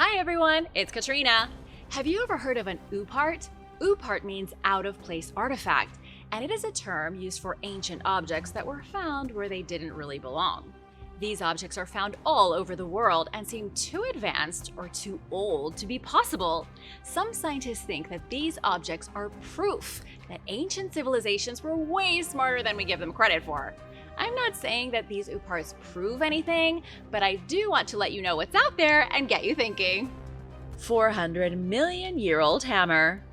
Hi everyone, it's Katrina. Have you ever heard of an OOPArt? OOPArt means out-of-place artifact, and it is a term used for ancient objects that were found where they didn't really belong. These objects are found all over the world and seem too advanced or too old to be possible. Some scientists think that these objects are proof that ancient civilizations were way smarter than we give them credit for. I'm not saying that these OOPArts prove anything, but I do want to let you know what's out there and get you thinking. 400-million-year-old hammer.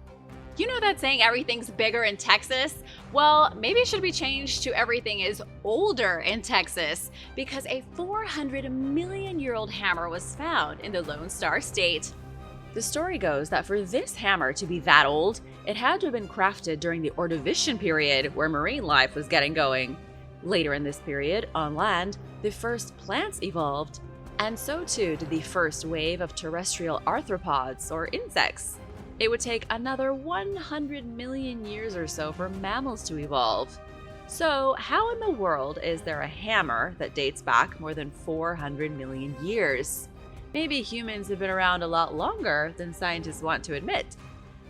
You know that saying everything's bigger in Texas? Well, maybe it should be changed to everything is older in Texas, because a 400-million-year-old hammer was found in the Lone Star State. The story goes that for this hammer to be that old, it had to have been crafted during the Ordovician period, where marine life was getting going. Later in this period, on land, the first plants evolved, and so too did the first wave of terrestrial arthropods, or insects. It would take another 100 million years or so for mammals to evolve. So, how in the world is there a hammer that dates back more than 400 million years? Maybe humans have been around a lot longer than scientists want to admit.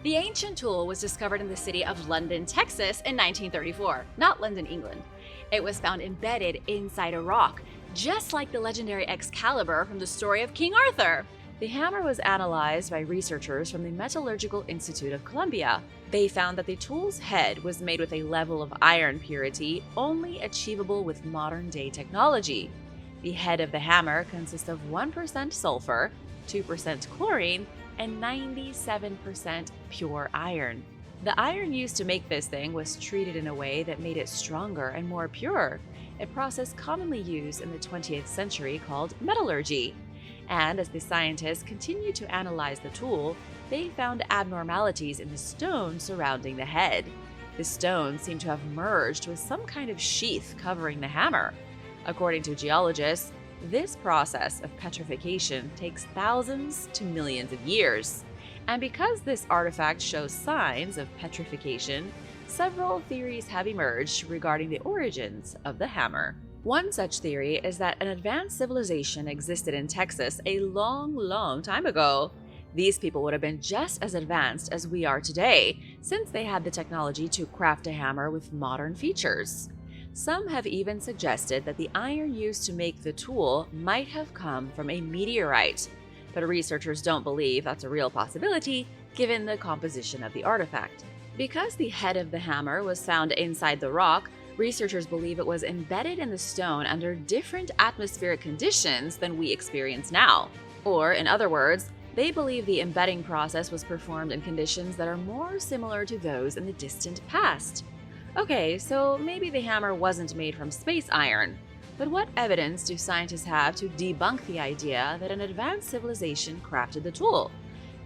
The ancient tool was discovered in the city of London, Texas in 1934, not London, England. It was found embedded inside a rock, just like the legendary Excalibur from the story of King Arthur. The hammer was analyzed by researchers from the Metallurgical Institute of Columbia. They found that the tool's head was made with a level of iron purity only achievable with modern-day technology. The head of the hammer consists of 1% sulfur, 2% chlorine, and 97% pure iron. The iron used to make this thing was treated in a way that made it stronger and more pure, a process commonly used in the 20th century called metallurgy. And as the scientists continued to analyze the tool, they found abnormalities in the stone surrounding the head. The stone seemed to have merged with some kind of sheath covering the hammer. According to geologists, this process of petrification takes thousands to millions of years. And because this artifact shows signs of petrification, several theories have emerged regarding the origins of the hammer. One such theory is that an advanced civilization existed in Texas a long time ago. These people would have been just as advanced as we are today, since they had the technology to craft a hammer with modern features. Some have even suggested that the iron used to make the tool might have come from a meteorite, but researchers don't believe that's a real possibility given the composition of the artifact. Because the head of the hammer was found inside the rock, researchers believe it was embedded in the stone under different atmospheric conditions than we experience now. Or, in other words, they believe the embedding process was performed in conditions that are more similar to those in the distant past. Okay, so maybe the hammer wasn't made from space iron. But what evidence do scientists have to debunk the idea that an advanced civilization crafted the tool?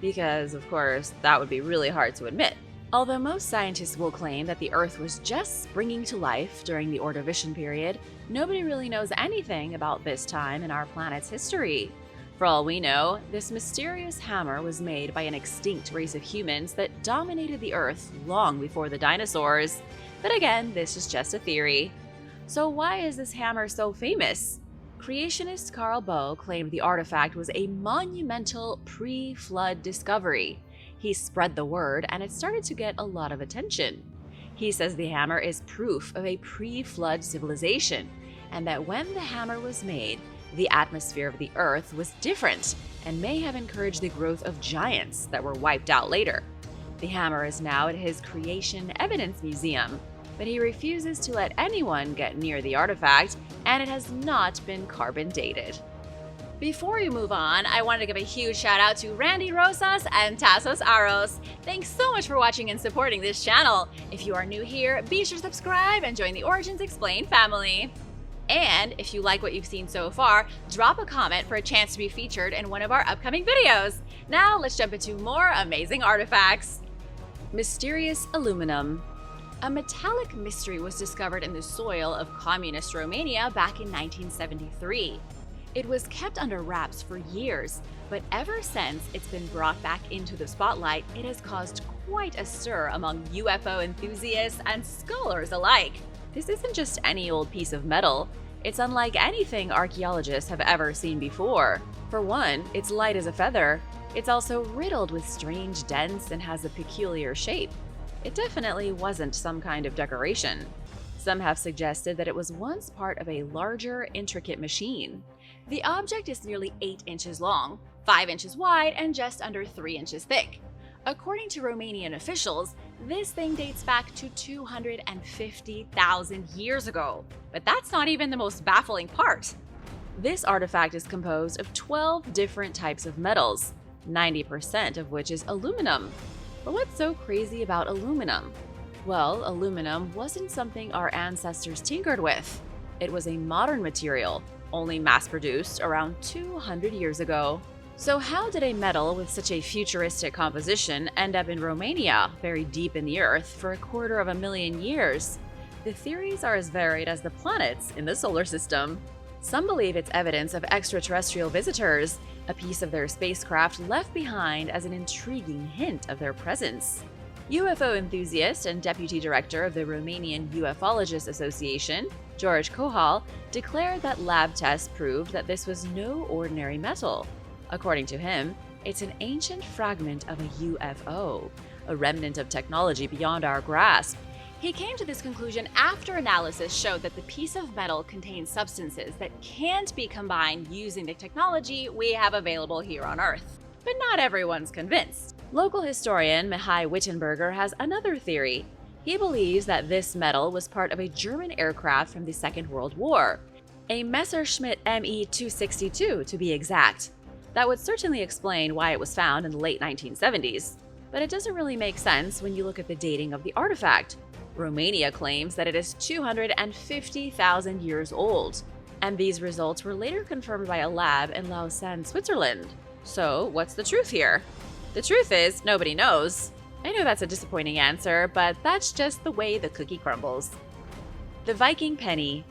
Because, of course, that would be really hard to admit. Although most scientists will claim that the Earth was just springing to life during the Ordovician period, nobody really knows anything about this time in our planet's history. For all we know, this mysterious hammer was made by an extinct race of humans that dominated the Earth long before the dinosaurs. But again, this is just a theory. So why is this hammer so famous? Creationist Carl Bow claimed the artifact was a monumental pre-flood discovery. He spread the word and it started to get a lot of attention. He says the hammer is proof of a pre-flood civilization, and that when the hammer was made, the atmosphere of the Earth was different and may have encouraged the growth of giants that were wiped out later. The hammer is now at his Creation Evidence Museum, but he refuses to let anyone get near the artifact, and it has not been carbon dated. Before we move on, I wanted to give a huge shout out to Randy Rosas and Tassos Aros. Thanks so much for watching and supporting this channel. If you are new here, be sure to subscribe and join the Origins Explained family. And if you like what you've seen so far, drop a comment for a chance to be featured in one of our upcoming videos. Now let's jump into more amazing artifacts. Mysterious aluminum. A metallic mystery was discovered in the soil of communist Romania back in 1973. It was kept under wraps for years, but ever since it's been brought back into the spotlight, it has caused quite a stir among UFO enthusiasts and scholars alike. This isn't just any old piece of metal. It's unlike anything archaeologists have ever seen before. For one, it's light as a feather. It's also riddled with strange dents and has a peculiar shape. It definitely wasn't some kind of decoration. Some have suggested that it was once part of a larger, intricate machine. The object is nearly 8 inches long, 5 inches wide, and just under 3 inches thick. According to Romanian officials, this thing dates back to 250,000 years ago. But that's not even the most baffling part. This artifact is composed of 12 different types of metals, 90% of which is aluminum. But what's so crazy about aluminum? Well, aluminum wasn't something our ancestors tinkered with. It was a modern material, only mass-produced around 200 years ago. So how did a metal with such a futuristic composition end up in Romania, buried deep in the earth for 250,000 years? The theories are as varied as the planets in the solar system. Some believe it's evidence of extraterrestrial visitors, a piece of their spacecraft left behind as an intriguing hint of their presence. UFO enthusiast and deputy director of the Romanian Ufologists Association, George Kohal, declared that lab tests proved that this was no ordinary metal. According to him, it's an ancient fragment of a UFO, a remnant of technology beyond our grasp. He came to this conclusion after analysis showed that the piece of metal contains substances that can't be combined using the technology we have available here on Earth. But not everyone's convinced. Local historian Mihai Wittenberger has another theory. He believes that this metal was part of a German aircraft from the Second World War, a Messerschmitt Me-262 to be exact. That would certainly explain why it was found in the late 1970s. But it doesn't really make sense when you look at the dating of the artifact. Romania claims that it is 250,000 years old, and these results were later confirmed by a lab in Lausanne, Switzerland. So, what's the truth here? The truth is, nobody knows. I know that's a disappointing answer, but that's just the way the cookie crumbles. The Viking penny.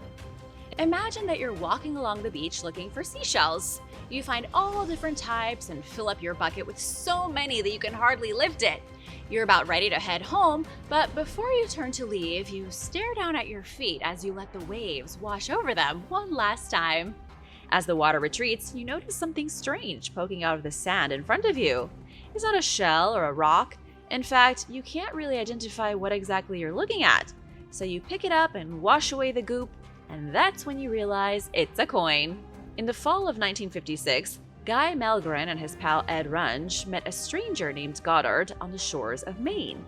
Imagine that you're walking along the beach looking for seashells. You find all different types and fill up your bucket with so many that you can hardly lift it. You're about ready to head home, but before you turn to leave, you stare down at your feet as you let the waves wash over them one last time. As the water retreats, you notice something strange poking out of the sand in front of you. It's not a shell or a rock. In fact, you can't really identify what exactly you're looking at. So you pick it up and wash away the goop, and that's when you realize it's a coin. In the fall of 1956, Guy Melgren and his pal Ed Runge met a stranger named Goddard on the shores of Maine.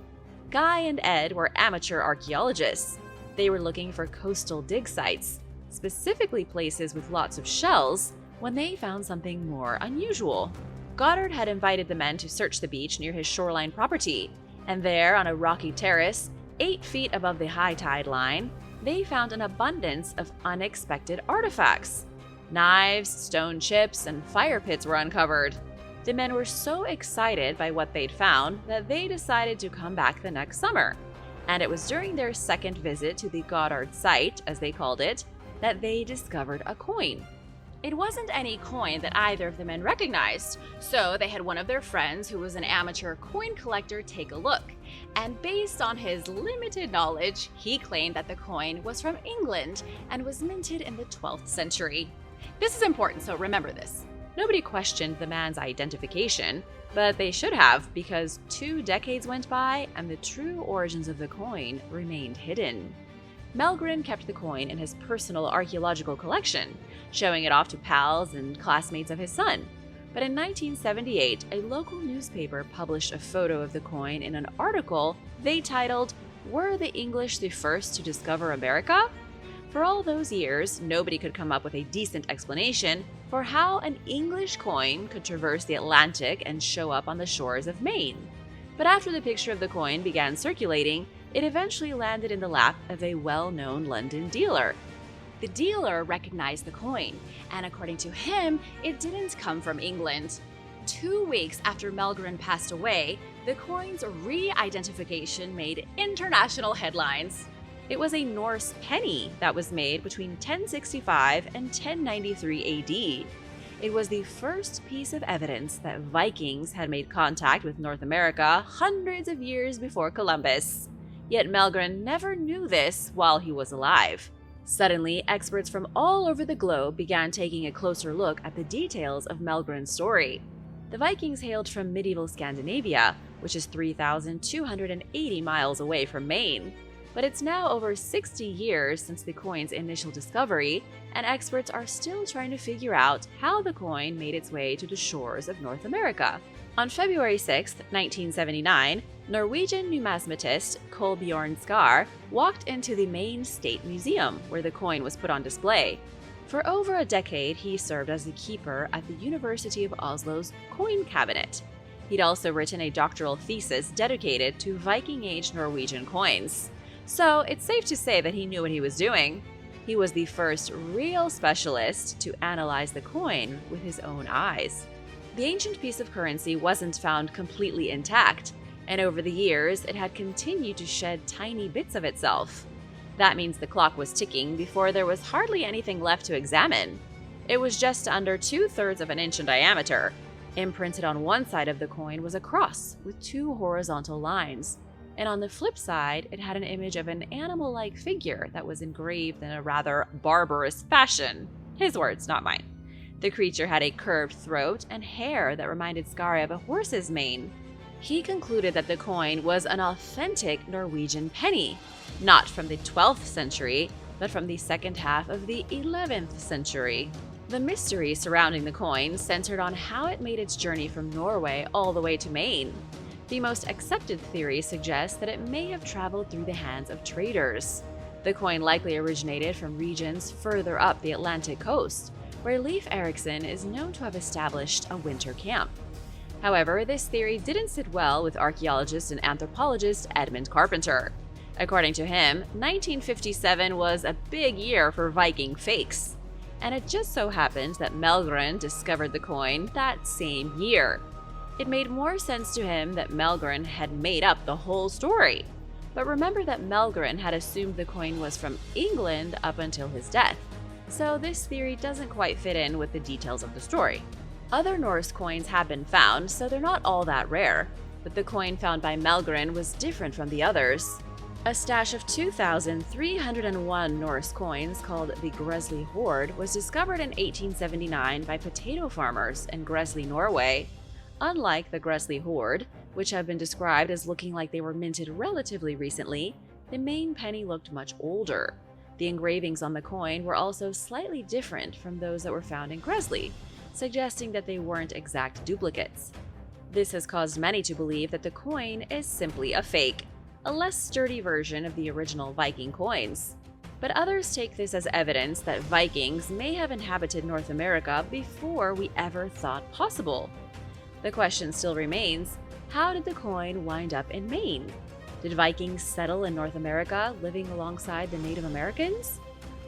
Guy and Ed were amateur archaeologists. They were looking for coastal dig sites, specifically places with lots of shells, when they found something more unusual. Goddard had invited the men to search the beach near his shoreline property, and there, on a rocky terrace, 8 feet above the high tide line, they found an abundance of unexpected artifacts. Knives, stone chips, and fire pits were uncovered. The men were so excited by what they'd found that they decided to come back the next summer. And it was during their second visit to the Goddard site, as they called it, that they discovered a coin. It wasn't any coin that either of the men recognized, so they had one of their friends who was an amateur coin collector take a look. And based on his limited knowledge, he claimed that the coin was from England and was minted in the 12th century. This is important, so remember this. Nobody questioned the man's identification, but they should have, because 2 decades went by and the true origins of the coin remained hidden. Melgren kept the coin in his personal archaeological collection, showing it off to pals and classmates of his son. But in 1978, a local newspaper published a photo of the coin in an article they titled, "Were the English the First to Discover America?" For all those years, nobody could come up with a decent explanation for how an English coin could traverse the Atlantic and show up on the shores of Maine. But after the picture of the coin began circulating, it eventually landed in the lap of a well-known London dealer. The dealer recognized the coin, and according to him, it didn't come from England. 2 weeks after Melgren passed away, the coin's re-identification made international headlines. It was a Norse penny that was made between 1065 and 1093 AD. It was the first piece of evidence that Vikings had made contact with North America hundreds of years before Columbus. Yet Melgren never knew this while he was alive. Suddenly, experts from all over the globe began taking a closer look at the details of Melgren's story. The Vikings hailed from medieval Scandinavia, which is 3,280 miles away from Maine. But it's now over 60 years since the coin's initial discovery, and experts are still trying to figure out how the coin made its way to the shores of North America. On February 6, 1979, Norwegian numismatist Kolbjorn Skar walked into the Maine State Museum, where the coin was put on display. For over a decade, he served as the keeper at the University of Oslo's coin cabinet. He'd also written a doctoral thesis dedicated to Viking-age Norwegian coins. So it's safe to say that he knew what he was doing. He was the first real specialist to analyze the coin with his own eyes. The ancient piece of currency wasn't found completely intact, and over the years it had continued to shed tiny bits of itself. That means the clock was ticking before there was hardly anything left to examine. It was just under 2/3 of an inch in diameter. Imprinted on one side of the coin was a cross with 2 horizontal lines, and on the flip side it had an image of an animal-like figure that was engraved in a rather barbarous fashion. His words, not mine. The creature had a curved throat and hair that reminded Skari of a horse's mane. He concluded that the coin was an authentic Norwegian penny, not from the 12th century, but from the second half of the 11th century. The mystery surrounding the coin centered on how it made its journey from Norway all the way to Maine. The most accepted theory suggests that it may have traveled through the hands of traders. The coin likely originated from regions further up the Atlantic coast, where Leif Erikson is known to have established a winter camp. However, this theory didn't sit well with archaeologist and anthropologist Edmund Carpenter. According to him, 1957 was a big year for Viking fakes, and it just so happened that Melgren discovered the coin that same year. It made more sense to him that Melgren had made up the whole story. But remember that Melgren had assumed the coin was from England up until his death, so this theory doesn't quite fit in with the details of the story. Other Norse coins have been found, so they're not all that rare, but the coin found by Melgren was different from the others. A stash of 2,301 Norse coins called the Gresly Hoard was discovered in 1879 by potato farmers in Gresly, Norway. Unlike the Gresly Hoard, which have been described as looking like they were minted relatively recently, the main penny looked much older. The engravings on the coin were also slightly different from those that were found in Gresly, suggesting that they weren't exact duplicates. This has caused many to believe that the coin is simply a fake, a less sturdy version of the original Viking coins. But others take this as evidence that Vikings may have inhabited North America before we ever thought possible. The question still remains, how did the coin wind up in Maine? Did Vikings settle in North America, living alongside the Native Americans?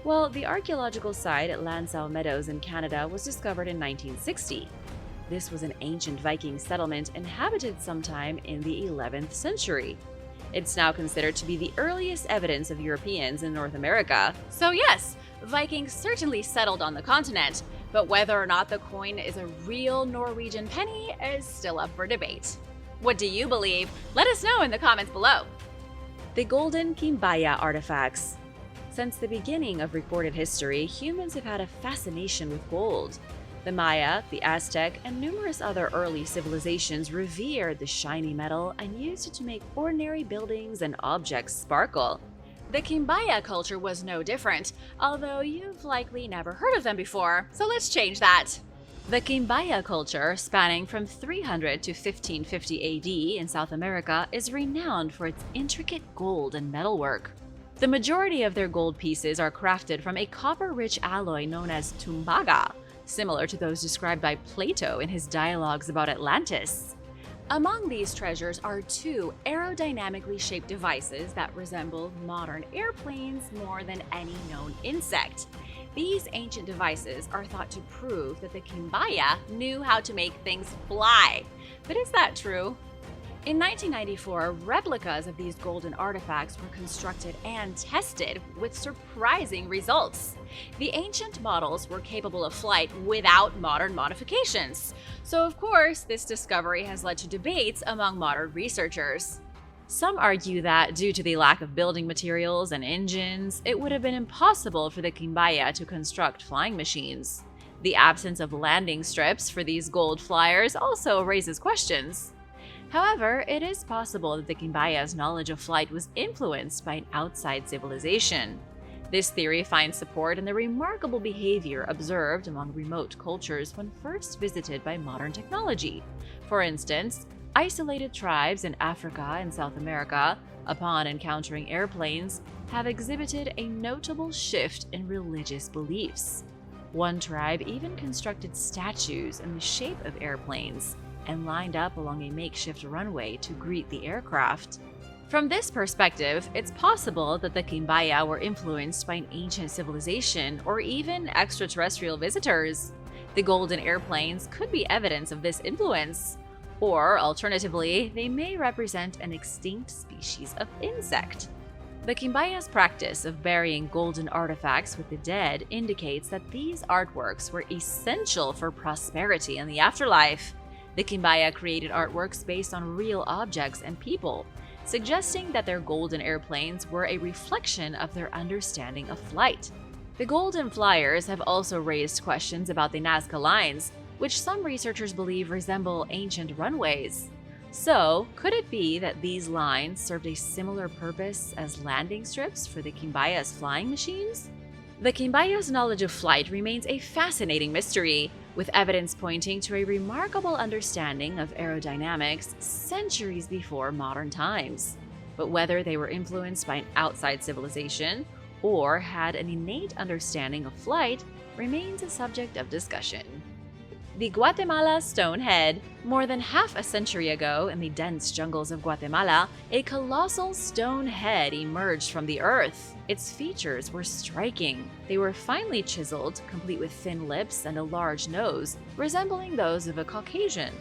Well, the archaeological site at Lansau Meadows in Canada was discovered in 1960. This was an ancient Viking settlement inhabited sometime in the 11th century. It's now considered to be the earliest evidence of Europeans in North America. So yes, Vikings certainly settled on the continent, but whether or not the coin is a real Norwegian penny is still up for debate. What do you believe? Let us know in the comments below. The Golden Quimbaya Artifacts. Since the beginning of recorded history, humans have had a fascination with gold. The Maya, the Aztec, and numerous other early civilizations revered the shiny metal and used it to make ordinary buildings and objects sparkle. The Quimbaya culture was no different, although you've likely never heard of them before, so let's change that. The Quimbaya culture, spanning from 300 to 1550 AD in South America, is renowned for its intricate gold and metalwork. The majority of their gold pieces are crafted from a copper-rich alloy known as tumbaga, similar to those described by Plato in his dialogues about Atlantis. Among these treasures are 2 aerodynamically shaped devices that resemble modern airplanes more than any known insect. These ancient devices are thought to prove that the Quimbaya knew how to make things fly. But is that true? In 1994, replicas of these golden artifacts were constructed and tested with surprising results. The ancient models were capable of flight without modern modifications. So of course, this discovery has led to debates among modern researchers. Some argue that, due to the lack of building materials and engines, it would have been impossible for the Quimbaya to construct flying machines. The absence of landing strips for these gold flyers also raises questions. However, it is possible that the Quimbaya's knowledge of flight was influenced by an outside civilization. This theory finds support in the remarkable behavior observed among remote cultures when first visited by modern technology. For instance, isolated tribes in Africa and South America, upon encountering airplanes, have exhibited a notable shift in religious beliefs. One tribe even constructed statues in the shape of airplanes and lined up along a makeshift runway to greet the aircraft. From this perspective, it's possible that the Quimbaya were influenced by an ancient civilization or even extraterrestrial visitors. The golden airplanes could be evidence of this influence. Or, alternatively, they may represent an extinct species of insect. The Quimbaya's practice of burying golden artifacts with the dead indicates that these artworks were essential for prosperity in the afterlife. The Quimbaya created artworks based on real objects and people, suggesting that their golden airplanes were a reflection of their understanding of flight. The golden flyers have also raised questions about the Nazca lines, which some researchers believe resemble ancient runways. So, could it be that these lines served a similar purpose as landing strips for the Quimbaya's flying machines? The Quimbaya's knowledge of flight remains a fascinating mystery, with evidence pointing to a remarkable understanding of aerodynamics centuries before modern times. But whether they were influenced by an outside civilization or had an innate understanding of flight remains a subject of discussion. The Guatemala Stone Head. More than half a century ago, in the dense jungles of Guatemala, a colossal stone head emerged from the earth. Its features were striking. They were finely chiseled, complete with thin lips and a large nose, resembling those of a Caucasian.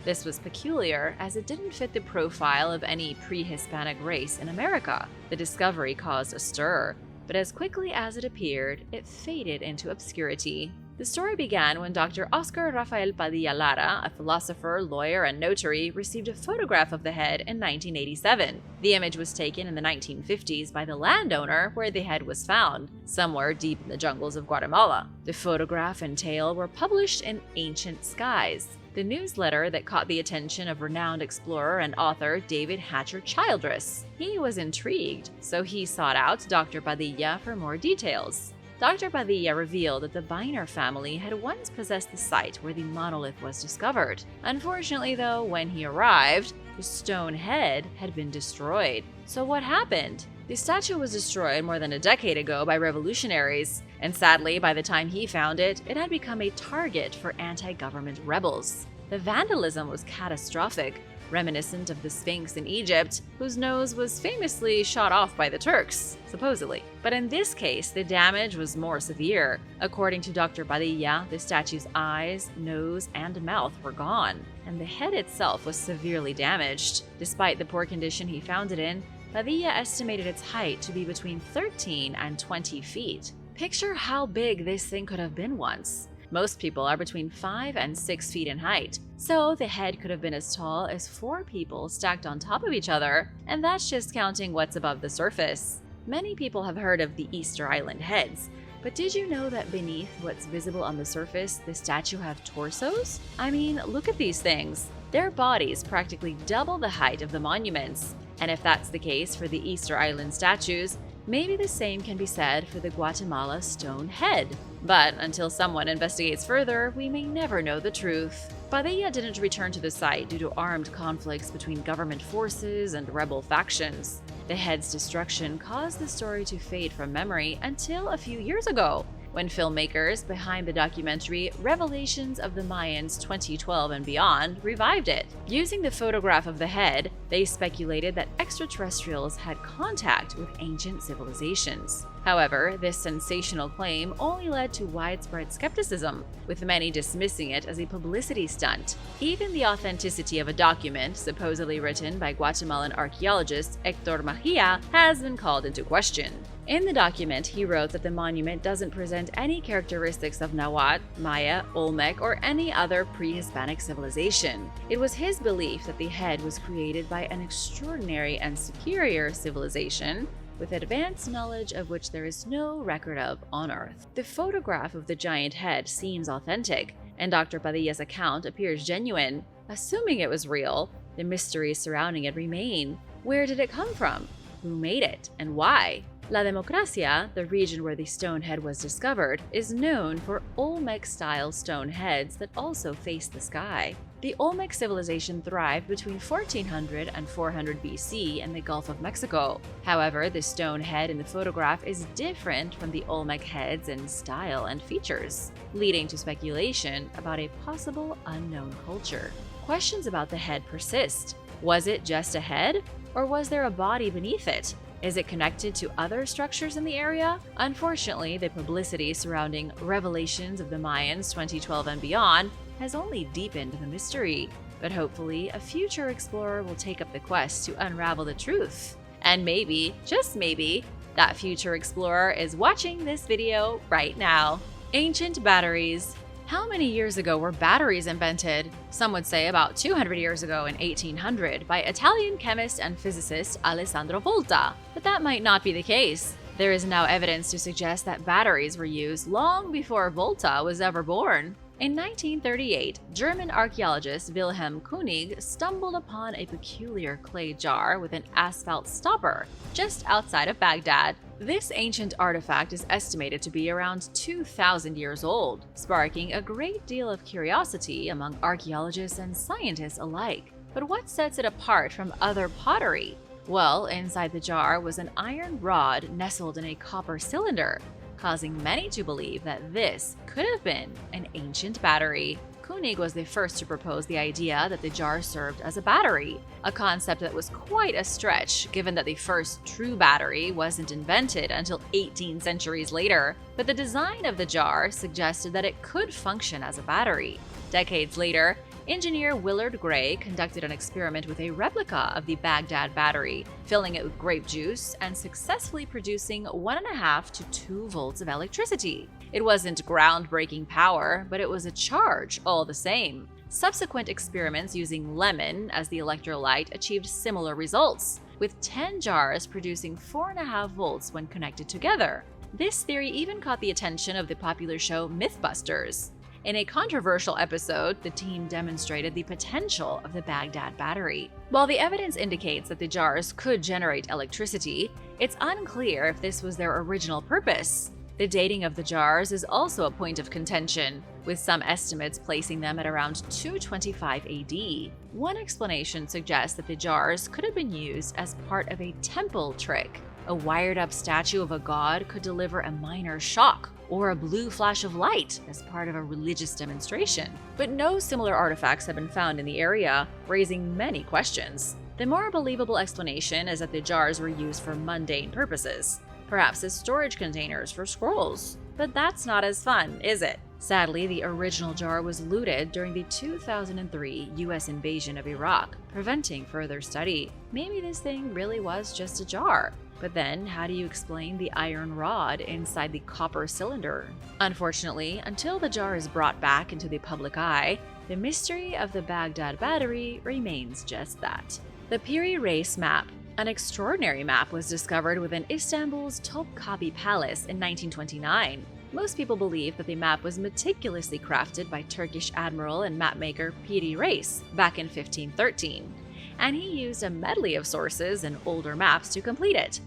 This was peculiar, as it didn't fit the profile of any pre-Hispanic race in America. The discovery caused a stir, but as quickly as it appeared, it faded into obscurity. The story began when Dr. Oscar Rafael Padilla Lara, a philosopher, lawyer, and notary, received a photograph of the head in 1987. The image was taken in the 1950s by the landowner where the head was found, somewhere deep in the jungles of Guatemala. The photograph and tale were published in Ancient Skies, the newsletter that caught the attention of renowned explorer and author David Hatcher Childress. He was intrigued, so he sought out Dr. Padilla for more details. Dr. Padilla revealed that the Biner family had once possessed the site where the monolith was discovered. Unfortunately, though, when he arrived, the stone head had been destroyed. So what happened? The statue was destroyed more than a decade ago by revolutionaries, and sadly, by the time he found it, it had become a target for anti-government rebels. The vandalism was catastrophic, reminiscent of the Sphinx in Egypt, whose nose was famously shot off by the Turks, supposedly. But in this case, the damage was more severe. According to Dr. Padilla, the statue's eyes, nose, and mouth were gone, and the head itself was severely damaged. Despite the poor condition he found it in, Padilla estimated its height to be between 13 and 20 feet. Picture how big this thing could have been once. Most people are between 5 and 6 feet in height, so the head could have been as tall as 4 people stacked on top of each other, and that's just counting what's above the surface. Many people have heard of the Easter Island heads, but did you know that beneath what's visible on the surface, the statue have torsos? I mean, look at these things. Their bodies practically double the height of the monuments, and if that's the case for the Easter Island statues, maybe the same can be said for the Guatemala stone head. But until someone investigates further, we may never know the truth. Padilla didn't return to the site due to armed conflicts between government forces and rebel factions. The head's destruction caused the story to fade from memory until a few years ago, when filmmakers behind the documentary Revelations of the Mayans 2012 and Beyond revived it. Using the photograph of the head, they speculated that extraterrestrials had contact with ancient civilizations. However, this sensational claim only led to widespread skepticism, with many dismissing it as a publicity stunt. Even the authenticity of a document, supposedly written by Guatemalan archaeologist Hector Mejia, has been called into question. In the document, he wrote that the monument doesn't present any characteristics of Nahuatl, Maya, Olmec, or any other pre-Hispanic civilization. It was his belief that the head was created by an extraordinary and superior civilization, with advanced knowledge of which there is no record of on Earth. The photograph of the giant head seems authentic, and Dr. Padilla's account appears genuine. Assuming it was real, the mysteries surrounding it remain. Where did it come from? Who made it, and why? La Democracia, the region where the stone head was discovered, is known for Olmec-style stone heads that also face the sky. The Olmec civilization thrived between 1400 and 400 BC in the Gulf of Mexico. However, the stone head in the photograph is different from the Olmec heads in style and features, leading to speculation about a possible unknown culture. Questions about the head persist. Was it just a head, or was there a body beneath it? Is it connected to other structures in the area? Unfortunately, the publicity surrounding revelations of the Mayans 2012 and beyond has only deepened the mystery. But hopefully, a future explorer will take up the quest to unravel the truth. And maybe, just maybe, that future explorer is watching this video right now. Ancient batteries. How many years ago were batteries invented? Some would say about 200 years ago in 1800 by Italian chemist and physicist Alessandro Volta. But that might not be the case. There is now evidence to suggest that batteries were used long before Volta was ever born. In 1938, German archaeologist Wilhelm König stumbled upon a peculiar clay jar with an asphalt stopper just outside of Baghdad. This ancient artifact is estimated to be around 2,000 years old, sparking a great deal of curiosity among archaeologists and scientists alike. But what sets it apart from other pottery? Well, inside the jar was an iron rod nestled in a copper cylinder, causing many to believe that this could have been an ancient battery. König was the first to propose the idea that the jar served as a battery, a concept that was quite a stretch given that the first true battery wasn't invented until 18 centuries later. But the design of the jar suggested that it could function as a battery. Decades later, engineer Willard Gray conducted an experiment with a replica of the Baghdad battery, filling it with grape juice and successfully producing 1.5 to 2 volts of electricity. It wasn't groundbreaking power, but it was a charge all the same. Subsequent experiments using lemon as the electrolyte achieved similar results, with 10 jars producing 4.5 volts when connected together. This theory even caught the attention of the popular show Mythbusters. In a controversial episode, the team demonstrated the potential of the Baghdad battery. While the evidence indicates that the jars could generate electricity, it's unclear if this was their original purpose. The dating of the jars is also a point of contention, with some estimates placing them at around 225 AD. One explanation suggests that the jars could have been used as part of a temple trick. A wired-up statue of a god could deliver a minor shock or a blue flash of light as part of a religious demonstration. But no similar artifacts have been found in the area, raising many questions. The more believable explanation is that the jars were used for mundane purposes, perhaps as storage containers for scrolls. But that's not as fun, is it? Sadly, the original jar was looted during the 2003 US invasion of Iraq, preventing further study. Maybe this thing really was just a jar. But then, how do you explain the iron rod inside the copper cylinder? Unfortunately, until the jar is brought back into the public eye, the mystery of the Baghdad battery remains just that. The Piri Reis map. An extraordinary map was discovered within Istanbul's Topkapi Palace in 1929. Most people believe that the map was meticulously crafted by Turkish admiral and mapmaker Piri Reis back in 1513. And he used a medley of sources and older maps to complete it.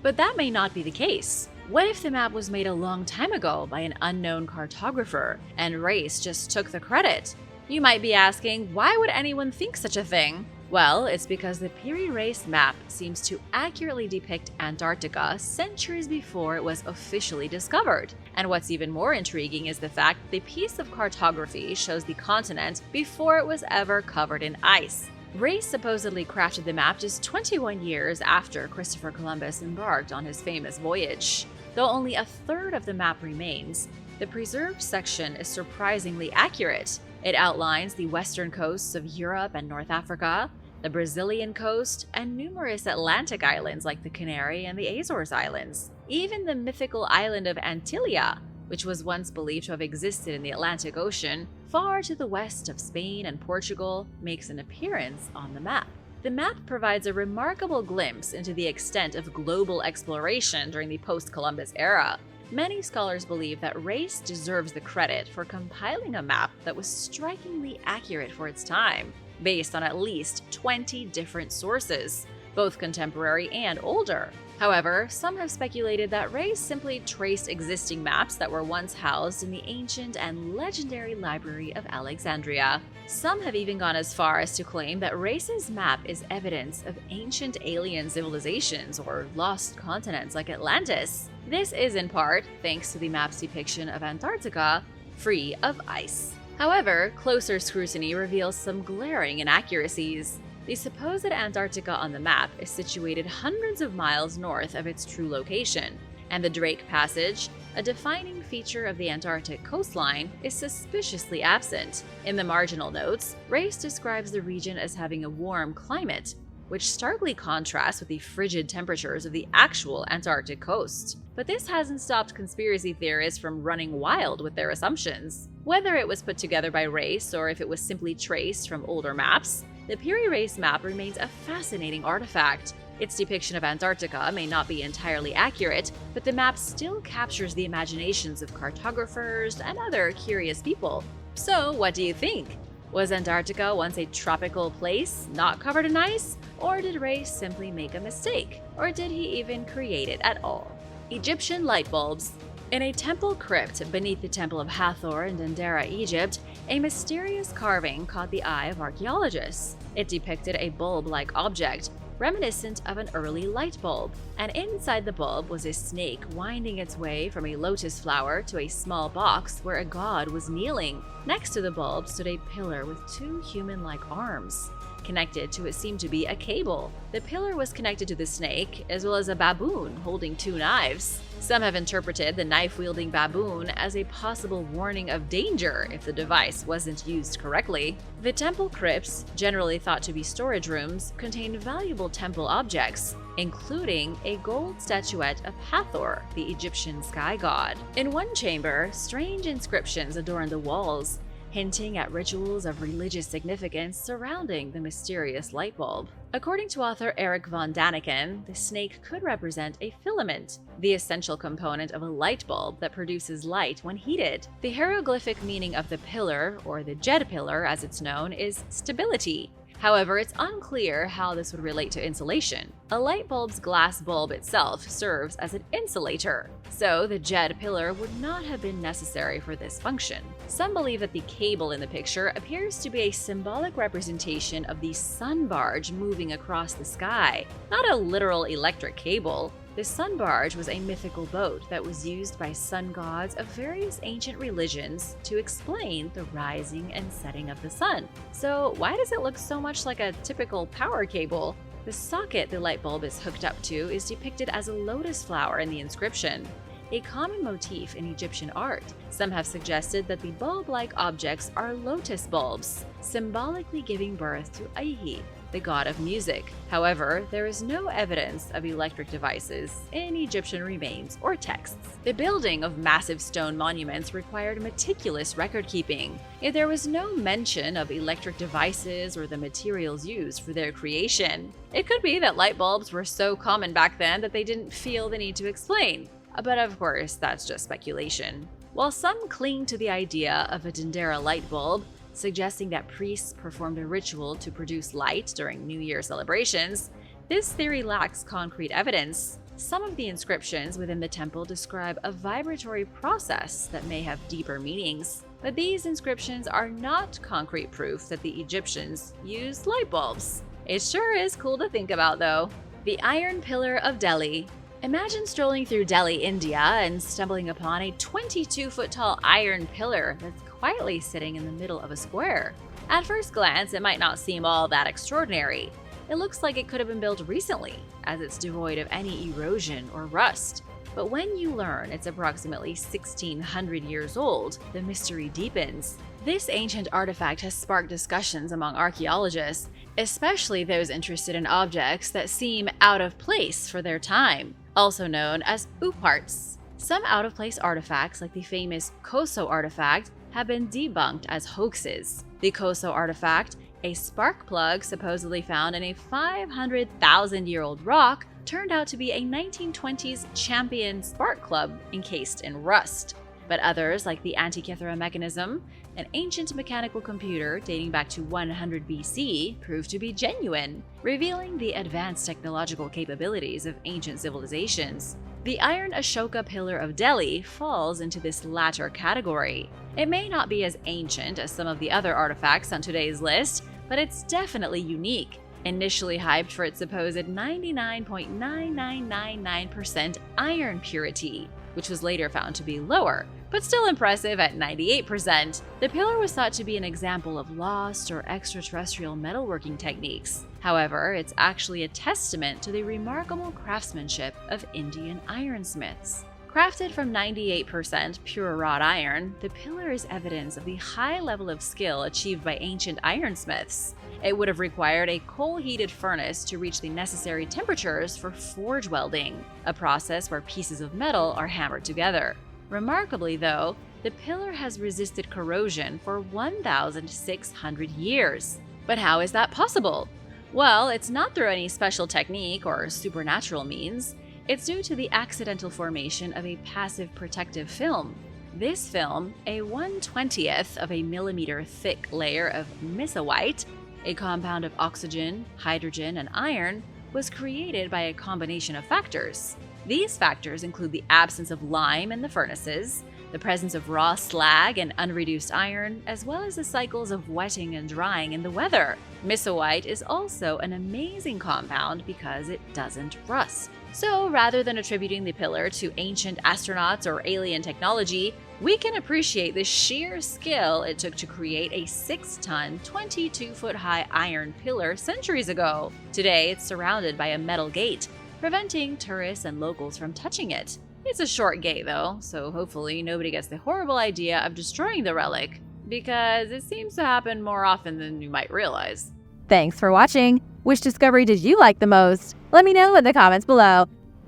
But that may not be the case. What if the map was made a long time ago by an unknown cartographer, and Reis just took the credit? You might be asking, why would anyone think such a thing? Well, it's because the Piri Reis map seems to accurately depict Antarctica centuries before it was officially discovered. And what's even more intriguing is the fact that the piece of cartography shows the continent before it was ever covered in ice. Reis supposedly crafted the map just 21 years after Christopher Columbus embarked on his famous voyage. Though only a third of the map remains, the preserved section is surprisingly accurate. It outlines the western coasts of Europe and North Africa, the Brazilian coast, and numerous Atlantic islands like the Canary and the Azores Islands. Even the mythical island of Antillia, which was once believed to have existed in the Atlantic Ocean, far to the west of Spain and Portugal, makes an appearance on the map. The map provides a remarkable glimpse into the extent of global exploration during the post-Columbus era. Many scholars believe that Race deserves the credit for compiling a map that was strikingly accurate for its time, based on at least 20 different sources, both contemporary and older. However, some have speculated that Race simply traced existing maps that were once housed in the ancient and legendary Library of Alexandria. Some have even gone as far as to claim that Race's map is evidence of ancient alien civilizations or lost continents like Atlantis. This is in part thanks to the map's depiction of Antarctica free of ice. However, closer scrutiny reveals some glaring inaccuracies. The supposed Antarctica on the map is situated hundreds of miles north of its true location, and the Drake Passage, a defining feature of the Antarctic coastline, is suspiciously absent. In the marginal notes, Race describes the region as having a warm climate, which starkly contrasts with the frigid temperatures of the actual Antarctic coast. But this hasn't stopped conspiracy theorists from running wild with their assumptions. Whether it was put together by Race or if it was simply traced from older maps, the Piri Reis map remains a fascinating artifact. Its depiction of Antarctica may not be entirely accurate, but the map still captures the imaginations of cartographers and other curious people. So, what do you think? Was Antarctica once a tropical place, not covered in ice? Or did Race simply make a mistake? Or did he even create it at all? Egyptian light bulbs. In a temple crypt beneath the Temple of Hathor in Dendera, Egypt, a mysterious carving caught the eye of archaeologists. It depicted a bulb-like object, reminiscent of an early light bulb, and inside the bulb was a snake winding its way from a lotus flower to a small box where a god was kneeling. Next to the bulb stood a pillar with two human-like arms. Connected to what seemed to be a cable. The pillar was connected to the snake, as well as a baboon holding two knives. Some have interpreted the knife-wielding baboon as a possible warning of danger if the device wasn't used correctly. The temple crypts, generally thought to be storage rooms, contain valuable temple objects, including a gold statuette of Hathor, the Egyptian sky god. In one chamber, strange inscriptions adorn the walls, hinting at rituals of religious significance surrounding the mysterious light bulb. According to author Eric von Daniken, the snake could represent a filament, the essential component of a light bulb that produces light when heated. The hieroglyphic meaning of the pillar, or the Jed pillar as it's known, is stability. However, it's unclear how this would relate to insulation. A light bulb's glass bulb itself serves as an insulator, so the Jed pillar would not have been necessary for this function. Some believe that the cable in the picture appears to be a symbolic representation of the sun barge moving across the sky, not a literal electric cable. The sun barge was a mythical boat that was used by sun gods of various ancient religions to explain the rising and setting of the sun. So why does it look so much like a typical power cable? The socket the light bulb is hooked up to is depicted as a lotus flower in the inscription, a common motif in Egyptian art. Some have suggested that the bulb-like objects are lotus bulbs, symbolically giving birth to Aihi, the god of music. However, there is no evidence of electric devices in Egyptian remains or texts. The building of massive stone monuments required meticulous record-keeping, yet there was no mention of electric devices or the materials used for their creation. It could be that light bulbs were so common back then that they didn't feel the need to explain. But of course, that's just speculation. While some cling to the idea of a Dendera light bulb, suggesting that priests performed a ritual to produce light during New Year celebrations, this theory lacks concrete evidence. Some of the inscriptions within the temple describe a vibratory process that may have deeper meanings, but these inscriptions are not concrete proof that the Egyptians used light bulbs. It sure is cool to think about, though. The Iron Pillar of Delhi. Imagine strolling through Delhi, India, and stumbling upon a 22-foot-tall iron pillar that's quietly sitting in the middle of a square. At first glance, it might not seem all that extraordinary. It looks like it could have been built recently, as it's devoid of any erosion or rust. But when you learn it's approximately 1,600 years old, the mystery deepens. This ancient artifact has sparked discussions among archaeologists, especially those interested in objects that seem out of place for their time, also known as ooparts. Some out-of-place artifacts, like the famous Khoso artifact, have been debunked as hoaxes. The Khoso artifact, a spark plug supposedly found in a 500,000-year-old rock, turned out to be a 1920s champion spark club encased in rust. But others, like the Antikythera mechanism, an ancient mechanical computer dating back to 100 BC, proved to be genuine, revealing the advanced technological capabilities of ancient civilizations. The Iron Ashoka Pillar of Delhi falls into this latter category. It may not be as ancient as some of the other artifacts on today's list, but it's definitely unique. Initially hyped for its supposed 99.9999% iron purity, which was later found to be lower, but still impressive at 98%. The pillar was thought to be an example of lost or extraterrestrial metalworking techniques. However, it's actually a testament to the remarkable craftsmanship of Indian ironsmiths. Crafted from 98% pure wrought iron, the pillar is evidence of the high level of skill achieved by ancient ironsmiths. It would have required a coal-heated furnace to reach the necessary temperatures for forge welding, a process where pieces of metal are hammered together. Remarkably, though, the pillar has resisted corrosion for 1,600 years. But how is that possible? Well, it's not through any special technique or supernatural means. It's due to the accidental formation of a passive protective film. This film, a 1/20th of a millimeter thick layer of mesowite, a compound of oxygen, hydrogen, and iron, was created by a combination of factors. These factors include the absence of lime in the furnaces, the presence of raw slag and unreduced iron, as well as the cycles of wetting and drying in the weather. Mesowite is also an amazing compound because it doesn't rust. So rather than attributing the pillar to ancient astronauts or alien technology, we can appreciate the sheer skill it took to create a 6-ton, 22-foot-high iron pillar centuries ago. Today, it's surrounded by a metal gate, preventing tourists and locals from touching it. It's a short gate though, so hopefully nobody gets the horrible idea of destroying the relic, because it seems to happen more often than you might realize. Thanks for watching. Which discovery did you like the most? Let me know in the comments below.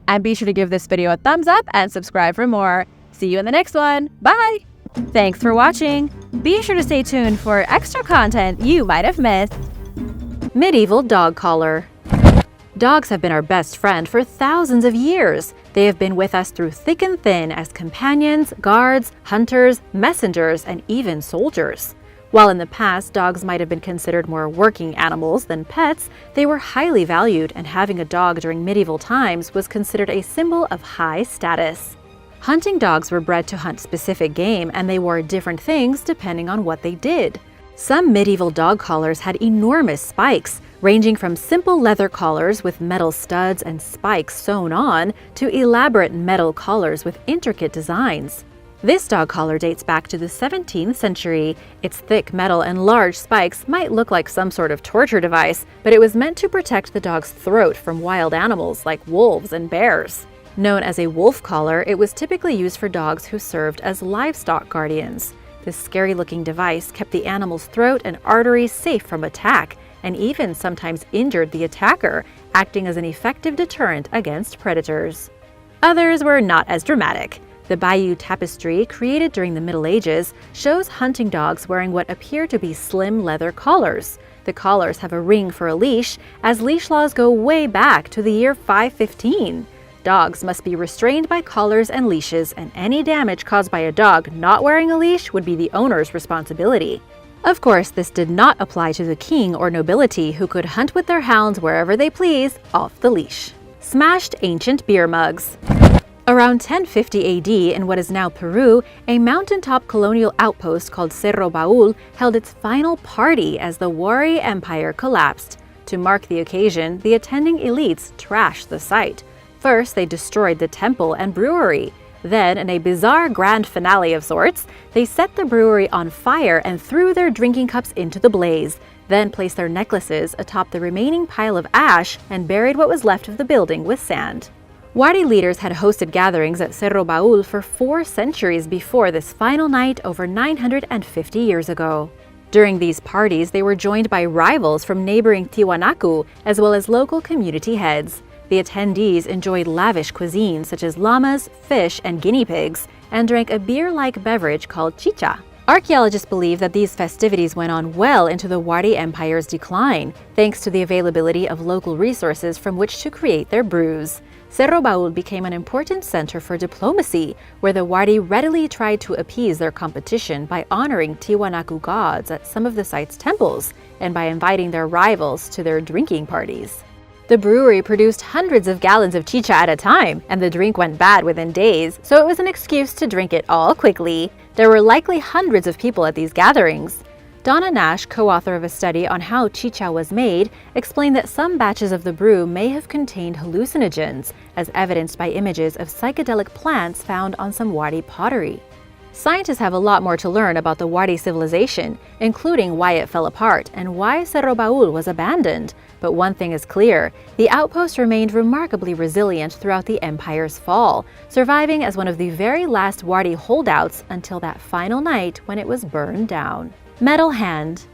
And be sure to give this video a thumbs up and subscribe for more. See you in the next one. Bye! Thanks for watching. Be sure to stay tuned for extra content you might have missed. Medieval dog collar. Dogs have been our best friend for thousands of years. They have been with us through thick and thin as companions, guards, hunters, messengers, and even soldiers. While in the past dogs might have been considered more working animals than pets, they were highly valued, and having a dog during medieval times was considered a symbol of high status. Hunting dogs were bred to hunt specific game, and they wore different things depending on what they did. Some medieval dog collars had enormous spikes, ranging from simple leather collars with metal studs and spikes sewn on to elaborate metal collars with intricate designs. This dog collar dates back to the 17th century. Its thick metal and large spikes might look like some sort of torture device, but it was meant to protect the dog's throat from wild animals like wolves and bears. Known as a wolf collar, it was typically used for dogs who served as livestock guardians. This scary-looking device kept the animal's throat and arteries safe from attack, and even sometimes injured the attacker, acting as an effective deterrent against predators. Others were not as dramatic. The Bayeux Tapestry, created during the Middle Ages, shows hunting dogs wearing what appear to be slim leather collars. The collars have a ring for a leash, as leash laws go way back to the year 515. Dogs must be restrained by collars and leashes, and any damage caused by a dog not wearing a leash would be the owner's responsibility. Of course, this did not apply to the king or nobility, who could hunt with their hounds wherever they please, off the leash. Smashed ancient beer mugs. Around 1050 AD, in what is now Peru, a mountaintop colonial outpost called Cerro Baul held its final party as the Wari Empire collapsed. To mark the occasion, the attending elites trashed the site. First, they destroyed the temple and brewery. Then, in a bizarre grand finale of sorts, they set the brewery on fire and threw their drinking cups into the blaze, then placed their necklaces atop the remaining pile of ash and buried what was left of the building with sand. Wadi leaders had hosted gatherings at Cerro Baul for 4 centuries before this final night over 950 years ago. During these parties, they were joined by rivals from neighboring Tiwanaku as well as local community heads. The attendees enjoyed lavish cuisine such as llamas, fish, and guinea pigs, and drank a beer-like beverage called chicha. Archaeologists believe that these festivities went on well into the Wadi Empire's decline, thanks to the availability of local resources from which to create their brews. Cerro Baul became an important center for diplomacy, where the Wadi readily tried to appease their competition by honoring Tiwanaku gods at some of the site's temples and by inviting their rivals to their drinking parties. The brewery produced hundreds of gallons of chicha at a time, and the drink went bad within days, so it was an excuse to drink it all quickly. There were likely hundreds of people at these gatherings. Donna Nash, co-author of a study on how chicha was made, explained that some batches of the brew may have contained hallucinogens, as evidenced by images of psychedelic plants found on some Wadi pottery. Scientists have a lot more to learn about the Wadi civilization, including why it fell apart and why Cerro Baul was abandoned. But one thing is clear, the outpost remained remarkably resilient throughout the empire's fall, surviving as one of the very last Wadi holdouts until that final night when it was burned down. Metal hand.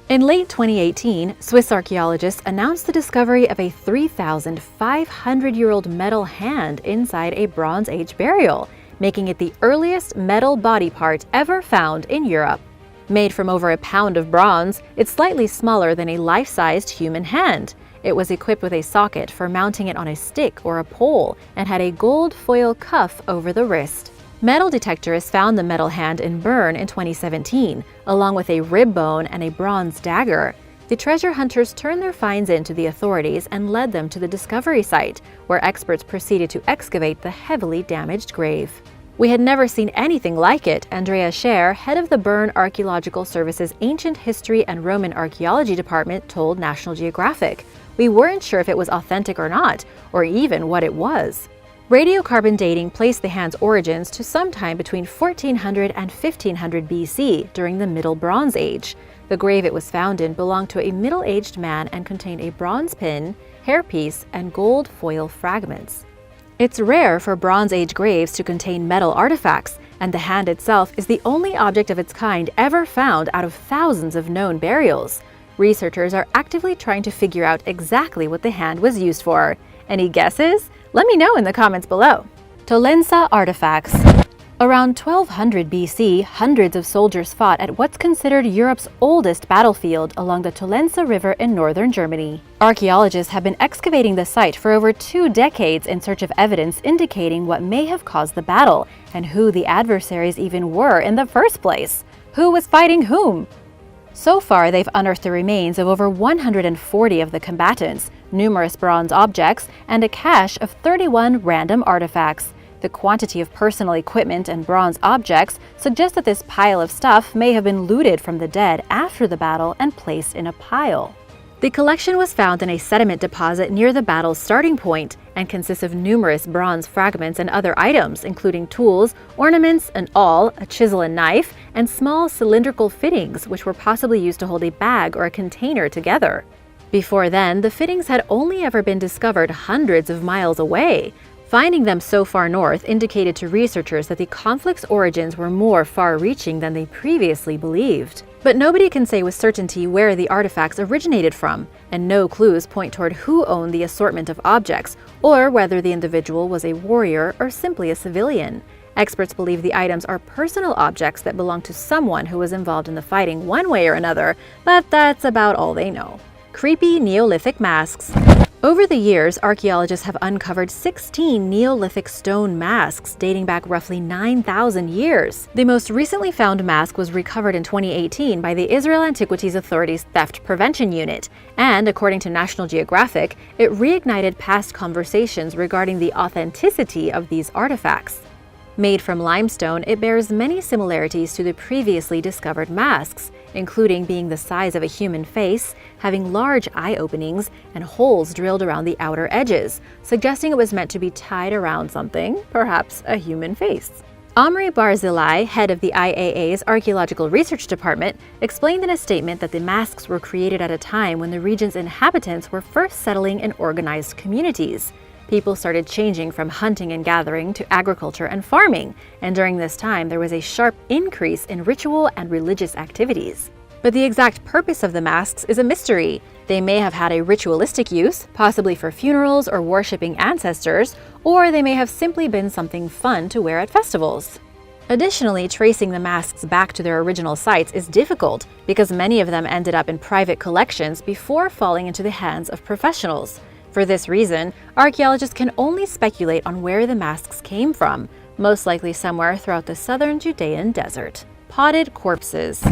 In late 2018, Swiss archaeologists announced the discovery of a 3,500-year-old metal hand inside a Bronze Age burial, making it the earliest metal body part ever found in Europe. Made from over a pound of bronze, it's slightly smaller than a life-sized human hand. It was equipped with a socket for mounting it on a stick or a pole and had a gold foil cuff over the wrist. Metal detectorists found the metal hand in Bern in 2017, along with a rib bone and a bronze dagger. The treasure hunters turned their finds in to the authorities and led them to the discovery site, where experts proceeded to excavate the heavily damaged grave. "We had never seen anything like it," Andrea Scher, head of the Bern Archaeological Service's Ancient History and Roman Archaeology Department, told National Geographic. "We weren't sure if it was authentic or not, or even what it was." Radiocarbon dating placed the hand's origins to sometime between 1400 and 1500 BC during the Middle Bronze Age. The grave it was found in belonged to a middle-aged man and contained a bronze pin, hairpiece, and gold foil fragments. It's rare for Bronze Age graves to contain metal artifacts, and the hand itself is the only object of its kind ever found out of thousands of known burials. Researchers are actively trying to figure out exactly what the hand was used for. Any guesses? Let me know in the comments below. Tolensa artifacts. Around 1200 BC, hundreds of soldiers fought at what's considered Europe's oldest battlefield along the Tolensa River in northern Germany. Archaeologists have been excavating the site for over 2 decades in search of evidence indicating what may have caused the battle and who the adversaries even were in the first place. Who was fighting whom? So far, they've unearthed the remains of over 140 of the combatants, numerous bronze objects, and a cache of 31 random artifacts. The quantity of personal equipment and bronze objects suggests that this pile of stuff may have been looted from the dead after the battle and placed in a pile. The collection was found in a sediment deposit near the battle's starting point and consists of numerous bronze fragments and other items, including tools, ornaments, an awl, a chisel and knife, and small cylindrical fittings which were possibly used to hold a bag or a container together. Before then, the fittings had only ever been discovered hundreds of miles away. Finding them so far north indicated to researchers that the conflict's origins were more far-reaching than they previously believed. But nobody can say with certainty where the artifacts originated from, and no clues point toward who owned the assortment of objects, or whether the individual was a warrior or simply a civilian. Experts believe the items are personal objects that belong to someone who was involved in the fighting one way or another, but that's about all they know. Creepy Neolithic masks. Over the years, archaeologists have uncovered 16 Neolithic stone masks dating back roughly 9,000 years. The most recently found mask was recovered in 2018 by the Israel Antiquities Authority's Theft Prevention Unit, and according to National Geographic, it reignited past conversations regarding the authenticity of these artifacts. Made from limestone, it bears many similarities to the previously discovered masks, including being the size of a human face, having large eye openings, and holes drilled around the outer edges, suggesting it was meant to be tied around something, perhaps a human face. Omri Barzilai, head of the IAA's Archaeological Research Department, explained in a statement that the masks were created at a time when the region's inhabitants were first settling in organized communities. People started changing from hunting and gathering to agriculture and farming, and during this time there was a sharp increase in ritual and religious activities. But the exact purpose of the masks is a mystery. They may have had a ritualistic use, possibly for funerals or worshipping ancestors, or they may have simply been something fun to wear at festivals. Additionally, tracing the masks back to their original sites is difficult because many of them ended up in private collections before falling into the hands of professionals. For this reason, archaeologists can only speculate on where the masks came from, most likely somewhere throughout the southern Judean desert. Potted corpses.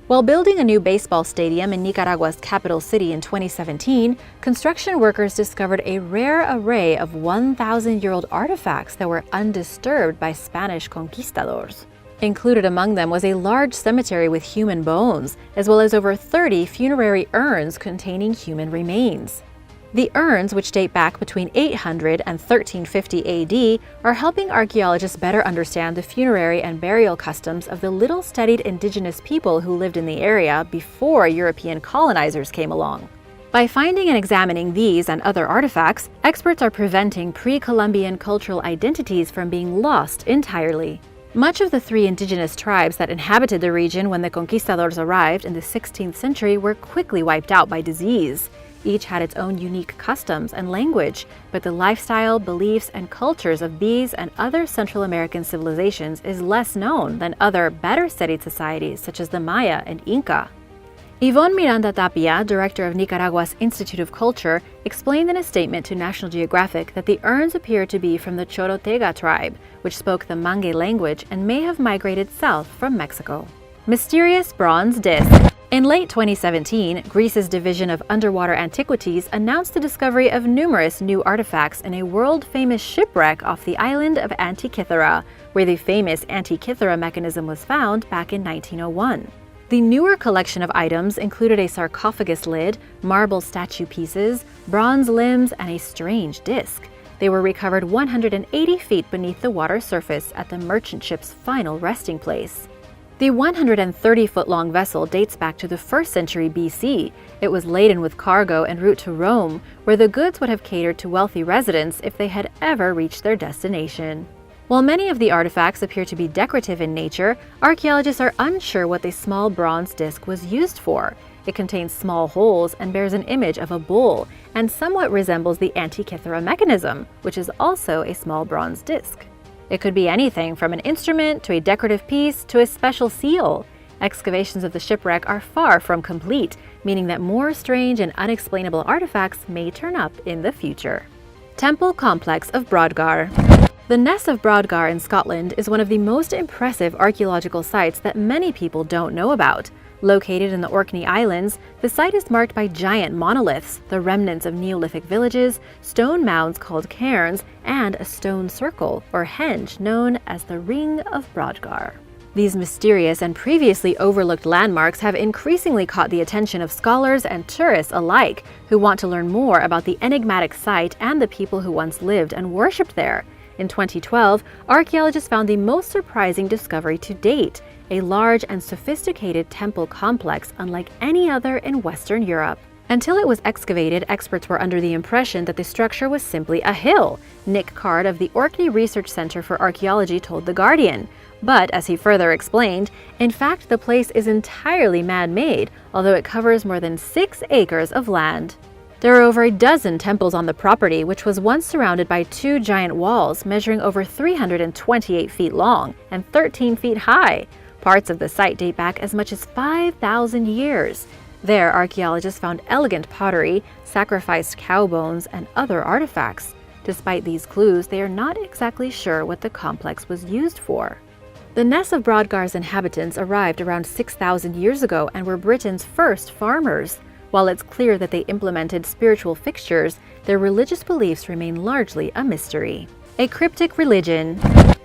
While building a new baseball stadium in Nicaragua's capital city in 2017, construction workers discovered a rare array of 1,000-year-old artifacts that were undisturbed by Spanish conquistadors. Included among them was a large cemetery with human bones, as well as over 30 funerary urns containing human remains. The urns, which date back between 800 and 1350 AD, are helping archaeologists better understand the funerary and burial customs of the little-studied indigenous people who lived in the area before European colonizers came along. By finding and examining these and other artifacts, experts are preventing pre-Columbian cultural identities from being lost entirely. Much of the 3 indigenous tribes that inhabited the region when the conquistadors arrived in the 16th century were quickly wiped out by disease. Each had its own unique customs and language, but the lifestyle, beliefs, and cultures of these and other Central American civilizations is less known than other better-studied societies such as the Maya and Inca. Yvonne Miranda Tapia, director of Nicaragua's Institute of Culture, explained in a statement to National Geographic that the urns appear to be from the Chorotega tribe, which spoke the Mangay language and may have migrated south from Mexico. Mysterious bronze disc. In late 2017, Greece's Division of Underwater Antiquities announced the discovery of numerous new artifacts in a world-famous shipwreck off the island of Antikythera, where the famous Antikythera mechanism was found back in 1901. The newer collection of items included a sarcophagus lid, marble statue pieces, bronze limbs, and a strange disc. They were recovered 180 feet beneath the water surface at the merchant ship's final resting place. The 130-foot-long vessel dates back to the 1st century BC. It was laden with cargo en route to Rome, where the goods would have catered to wealthy residents if they had ever reached their destination. While many of the artifacts appear to be decorative in nature, archaeologists are unsure what the small bronze disc was used for. It contains small holes and bears an image of a bull, and somewhat resembles the Antikythera mechanism, which is also a small bronze disc. It could be anything from an instrument to a decorative piece to a special seal. Excavations of the shipwreck are far from complete, meaning that more strange and unexplainable artifacts may turn up in the future. Temple Complex of Brodgar. The Ness of Brodgar in Scotland is one of the most impressive archaeological sites that many people don't know about. Located in the Orkney Islands, the site is marked by giant monoliths, the remnants of Neolithic villages, stone mounds called cairns, and a stone circle, or henge, known as the Ring of Brodgar. These mysterious and previously overlooked landmarks have increasingly caught the attention of scholars and tourists alike, who want to learn more about the enigmatic site and the people who once lived and worshipped there. In 2012, archaeologists found the most surprising discovery to date, a large and sophisticated temple complex unlike any other in Western Europe. Until it was excavated, experts were under the impression that the structure was simply a hill, Nick Card of the Orkney Research Centre for Archaeology told The Guardian. But, as he further explained, in fact the place is entirely man-made, although it covers more than 6 acres of land. There are over a dozen temples on the property, which was once surrounded by 2 giant walls measuring over 328 feet long and 13 feet high. Parts of the site date back as much as 5,000 years. There, archaeologists found elegant pottery, sacrificed cow bones, and other artifacts. Despite these clues, they are not exactly sure what the complex was used for. The Ness of Brodgar's inhabitants arrived around 6,000 years ago and were Britain's first farmers. While it's clear that they implemented spiritual fixtures, their religious beliefs remain largely a mystery. A cryptic religion.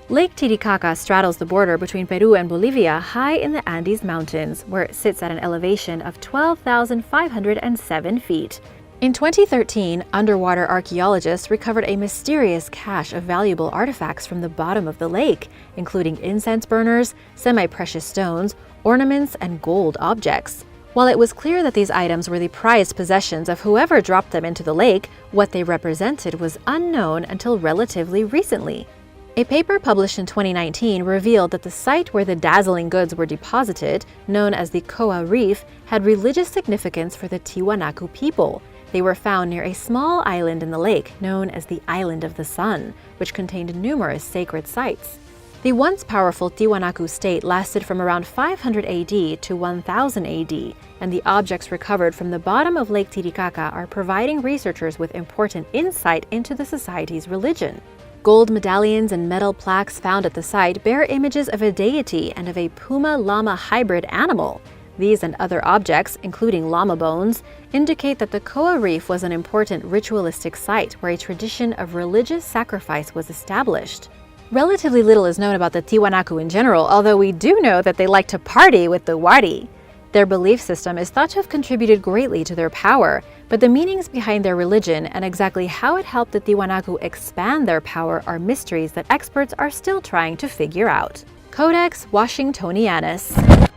Lake Titicaca straddles the border between Peru and Bolivia high in the Andes Mountains, where it sits at an elevation of 12,507 feet. In 2013, underwater archaeologists recovered a mysterious cache of valuable artifacts from the bottom of the lake, including incense burners, semi-precious stones, ornaments, and gold objects. While it was clear that these items were the prized possessions of whoever dropped them into the lake, what they represented was unknown until relatively recently. A paper published in 2019 revealed that the site where the dazzling goods were deposited, known as the Koa Reef, had religious significance for the Tiwanaku people. They were found near a small island in the lake known as the Island of the Sun, which contained numerous sacred sites. The once powerful Tiwanaku state lasted from around 500 AD to 1000 AD, and the objects recovered from the bottom of Lake Titicaca are providing researchers with important insight into the society's religion. Gold medallions and metal plaques found at the site bear images of a deity and of a puma-llama hybrid animal. These and other objects, including llama bones, indicate that the Koa Reef was an important ritualistic site where a tradition of religious sacrifice was established. Relatively little is known about the Tiwanaku in general, although we do know that they like to party with the wari. Their belief system is thought to have contributed greatly to their power, but the meanings behind their religion and exactly how it helped the Tiwanaku expand their power are mysteries that experts are still trying to figure out. Codex Washingtonianus.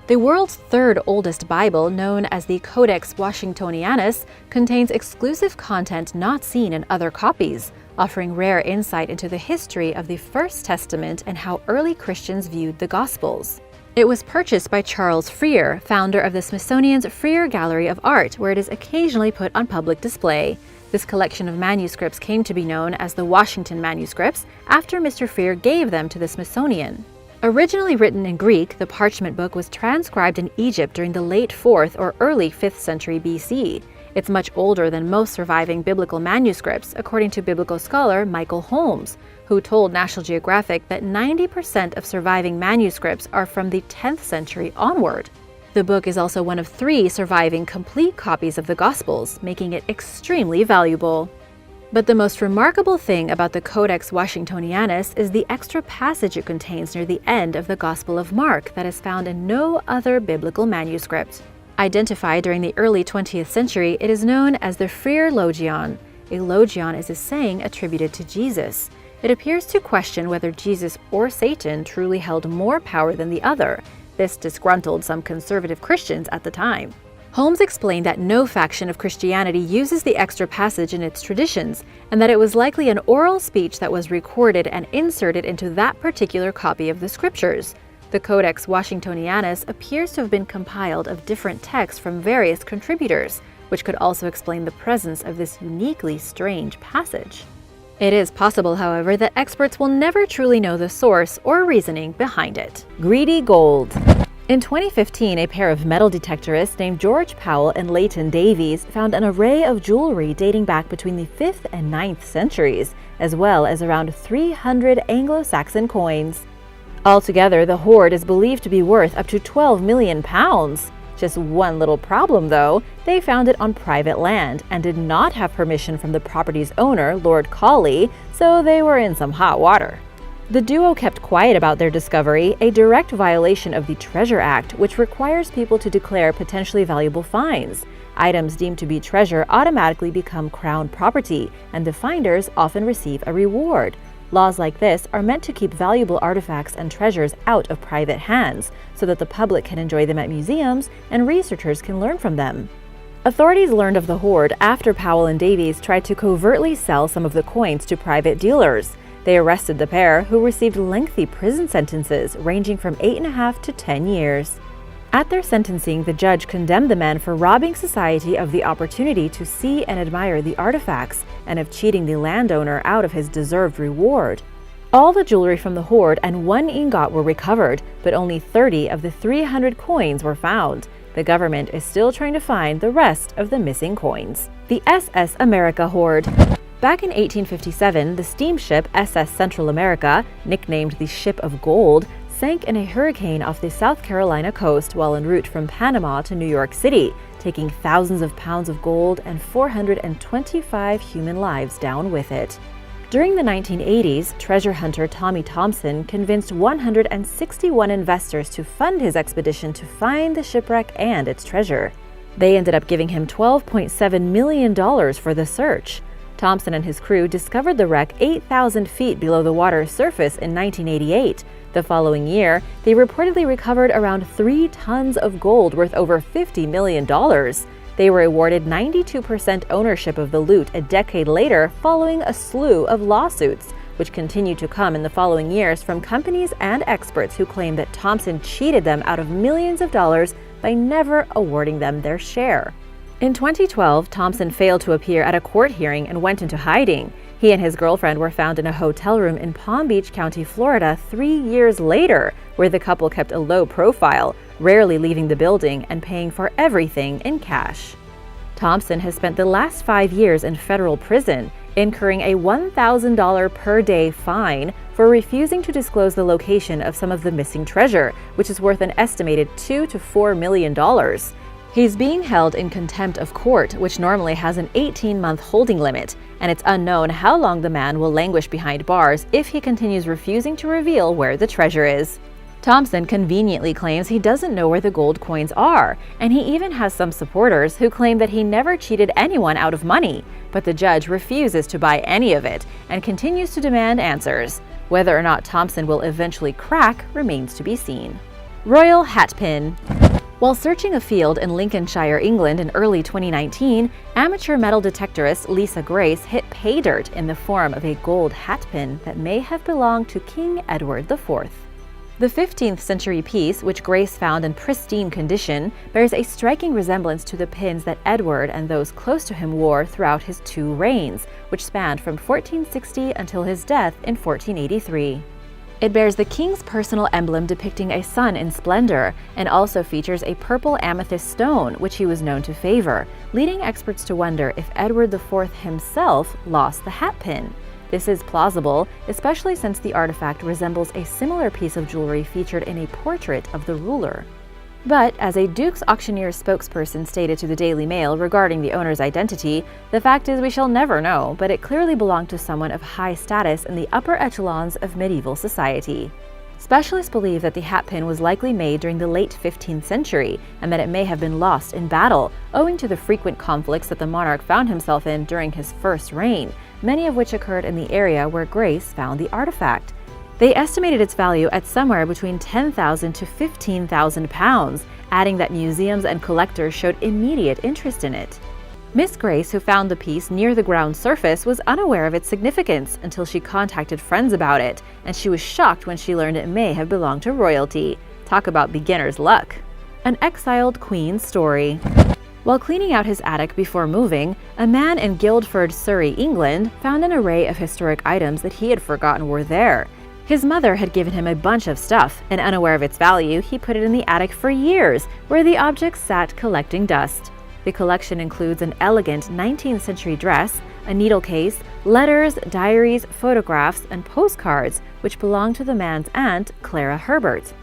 The world's third oldest Bible, known as the Codex Washingtonianus, contains exclusive content not seen in other copies, offering rare insight into the history of the First Testament and how early Christians viewed the Gospels. It was purchased by Charles Freer, founder of the Smithsonian's Freer Gallery of Art, where it is occasionally put on public display. This collection of manuscripts came to be known as the Washington Manuscripts after Mr. Freer gave them to the Smithsonian. Originally written in Greek, the parchment book was transcribed in Egypt during the late 4th or early 5th century BC. It's much older than most surviving biblical manuscripts, according to biblical scholar Michael Holmes, who told National Geographic that 90% of surviving manuscripts are from the 10th century onward. The book is also one of 3 surviving complete copies of the Gospels, making it extremely valuable. But the most remarkable thing about the Codex Washingtonianus is the extra passage it contains near the end of the Gospel of Mark that is found in no other biblical manuscript. Identified during the early 20th century, it is known as the Freer Logion. A logion is a saying attributed to Jesus. It appears to question whether Jesus or Satan truly held more power than the other. This disgruntled some conservative Christians at the time. Holmes explained that no faction of Christianity uses the extra passage in its traditions, and that it was likely an oral speech that was recorded and inserted into that particular copy of the scriptures. The Codex Washingtonianus appears to have been compiled of different texts from various contributors, which could also explain the presence of this uniquely strange passage. It is possible, however, that experts will never truly know the source or reasoning behind it. Greedy gold. In 2015, a pair of metal detectorists named George Powell and Leighton Davies found an array of jewelry dating back between the 5th and 9th centuries, as well as around 300 Anglo-Saxon coins. Altogether, the hoard is believed to be worth up to £12 million. Just one little problem, though: they found it on private land and did not have permission from the property's owner, Lord Colley, so they were in some hot water. The duo kept quiet about their discovery, a direct violation of the Treasure Act, which requires people to declare potentially valuable finds. Items deemed to be treasure automatically become crown property, and the finders often receive a reward. Laws like this are meant to keep valuable artifacts and treasures out of private hands, so that the public can enjoy them at museums and researchers can learn from them. Authorities learned of the hoard after Powell and Davies tried to covertly sell some of the coins to private dealers. They arrested the pair, who received lengthy prison sentences ranging from 8.5 to 10 years. At their sentencing, the judge condemned the men for robbing society of the opportunity to see and admire the artifacts, and of cheating the landowner out of his deserved reward. All the jewelry from the hoard and 1 ingot were recovered, but only 30 of the 300 coins were found. The government is still trying to find the rest of the missing coins. The SS America hoard. Back in 1857, the steamship SS Central America, nicknamed the Ship of Gold, sank in a hurricane off the South Carolina coast while en route from Panama to New York City, taking thousands of pounds of gold and 425 human lives down with it. During the 1980s, treasure hunter Tommy Thompson convinced 161 investors to fund his expedition to find the shipwreck and its treasure. They ended up giving him $12.7 million for the search. Thompson and his crew discovered the wreck 8,000 feet below the water's surface in 1988. The following year, they reportedly recovered around 3 tons of gold worth over $50 million. They were awarded 92% ownership of the loot a decade later following a slew of lawsuits, which continued to come in the following years from companies and experts who claim that Thompson cheated them out of millions of dollars by never awarding them their share. In 2012, Thompson failed to appear at a court hearing and went into hiding. He and his girlfriend were found in a hotel room in Palm Beach County, Florida, 3 years later, where the couple kept a low profile, rarely leaving the building and paying for everything in cash. Thompson has spent the last 5 years in federal prison, incurring a $1,000 per day fine for refusing to disclose the location of some of the missing treasure, which is worth an estimated $2 to $4 million. He's being held in contempt of court, which normally has an 18-month holding limit, and it's unknown how long the man will languish behind bars if he continues refusing to reveal where the treasure is. Thompson conveniently claims he doesn't know where the gold coins are, and he even has some supporters who claim that he never cheated anyone out of money, but the judge refuses to buy any of it and continues to demand answers. Whether or not Thompson will eventually crack remains to be seen. Royal Hat Pin. While searching a field in Lincolnshire, England in early 2019, amateur metal detectorist Lisa Grace hit pay dirt in the form of a gold hat pin that may have belonged to King Edward IV. The 15th century piece, which Grace found in pristine condition, bears a striking resemblance to the pins that Edward and those close to him wore throughout his 2 reigns, which spanned from 1460 until his death in 1483. It bears the king's personal emblem depicting a sun in splendor, and also features a purple amethyst stone, which he was known to favor, leading experts to wonder if Edward IV himself lost the hat pin. This is plausible, especially since the artifact resembles a similar piece of jewelry featured in a portrait of the ruler. But, as a Duke's auctioneer spokesperson stated to the Daily Mail regarding the owner's identity, the fact is we shall never know, but it clearly belonged to someone of high status in the upper echelons of medieval society. Specialists believe that the hat pin was likely made during the late 15th century, and that it may have been lost in battle, owing to the frequent conflicts that the monarch found himself in during his first reign, many of which occurred in the area where Grace found the artifact. They estimated its value at somewhere between £10,000 to £15,000, adding that museums and collectors showed immediate interest in it. Miss Grace, who found the piece near the ground surface, was unaware of its significance until she contacted friends about it, and she was shocked when she learned it may have belonged to royalty. Talk about beginner's luck. An exiled queen's story. While cleaning out his attic before moving, a man in Guildford, Surrey, England, found an array of historic items that he had forgotten were there. His mother had given him a bunch of stuff, and unaware of its value, he put it in the attic for years, where the objects sat collecting dust. The collection includes an elegant 19th century dress, a needle case, letters, diaries, photographs, and postcards, which belonged to the man's aunt, Clara Herbert.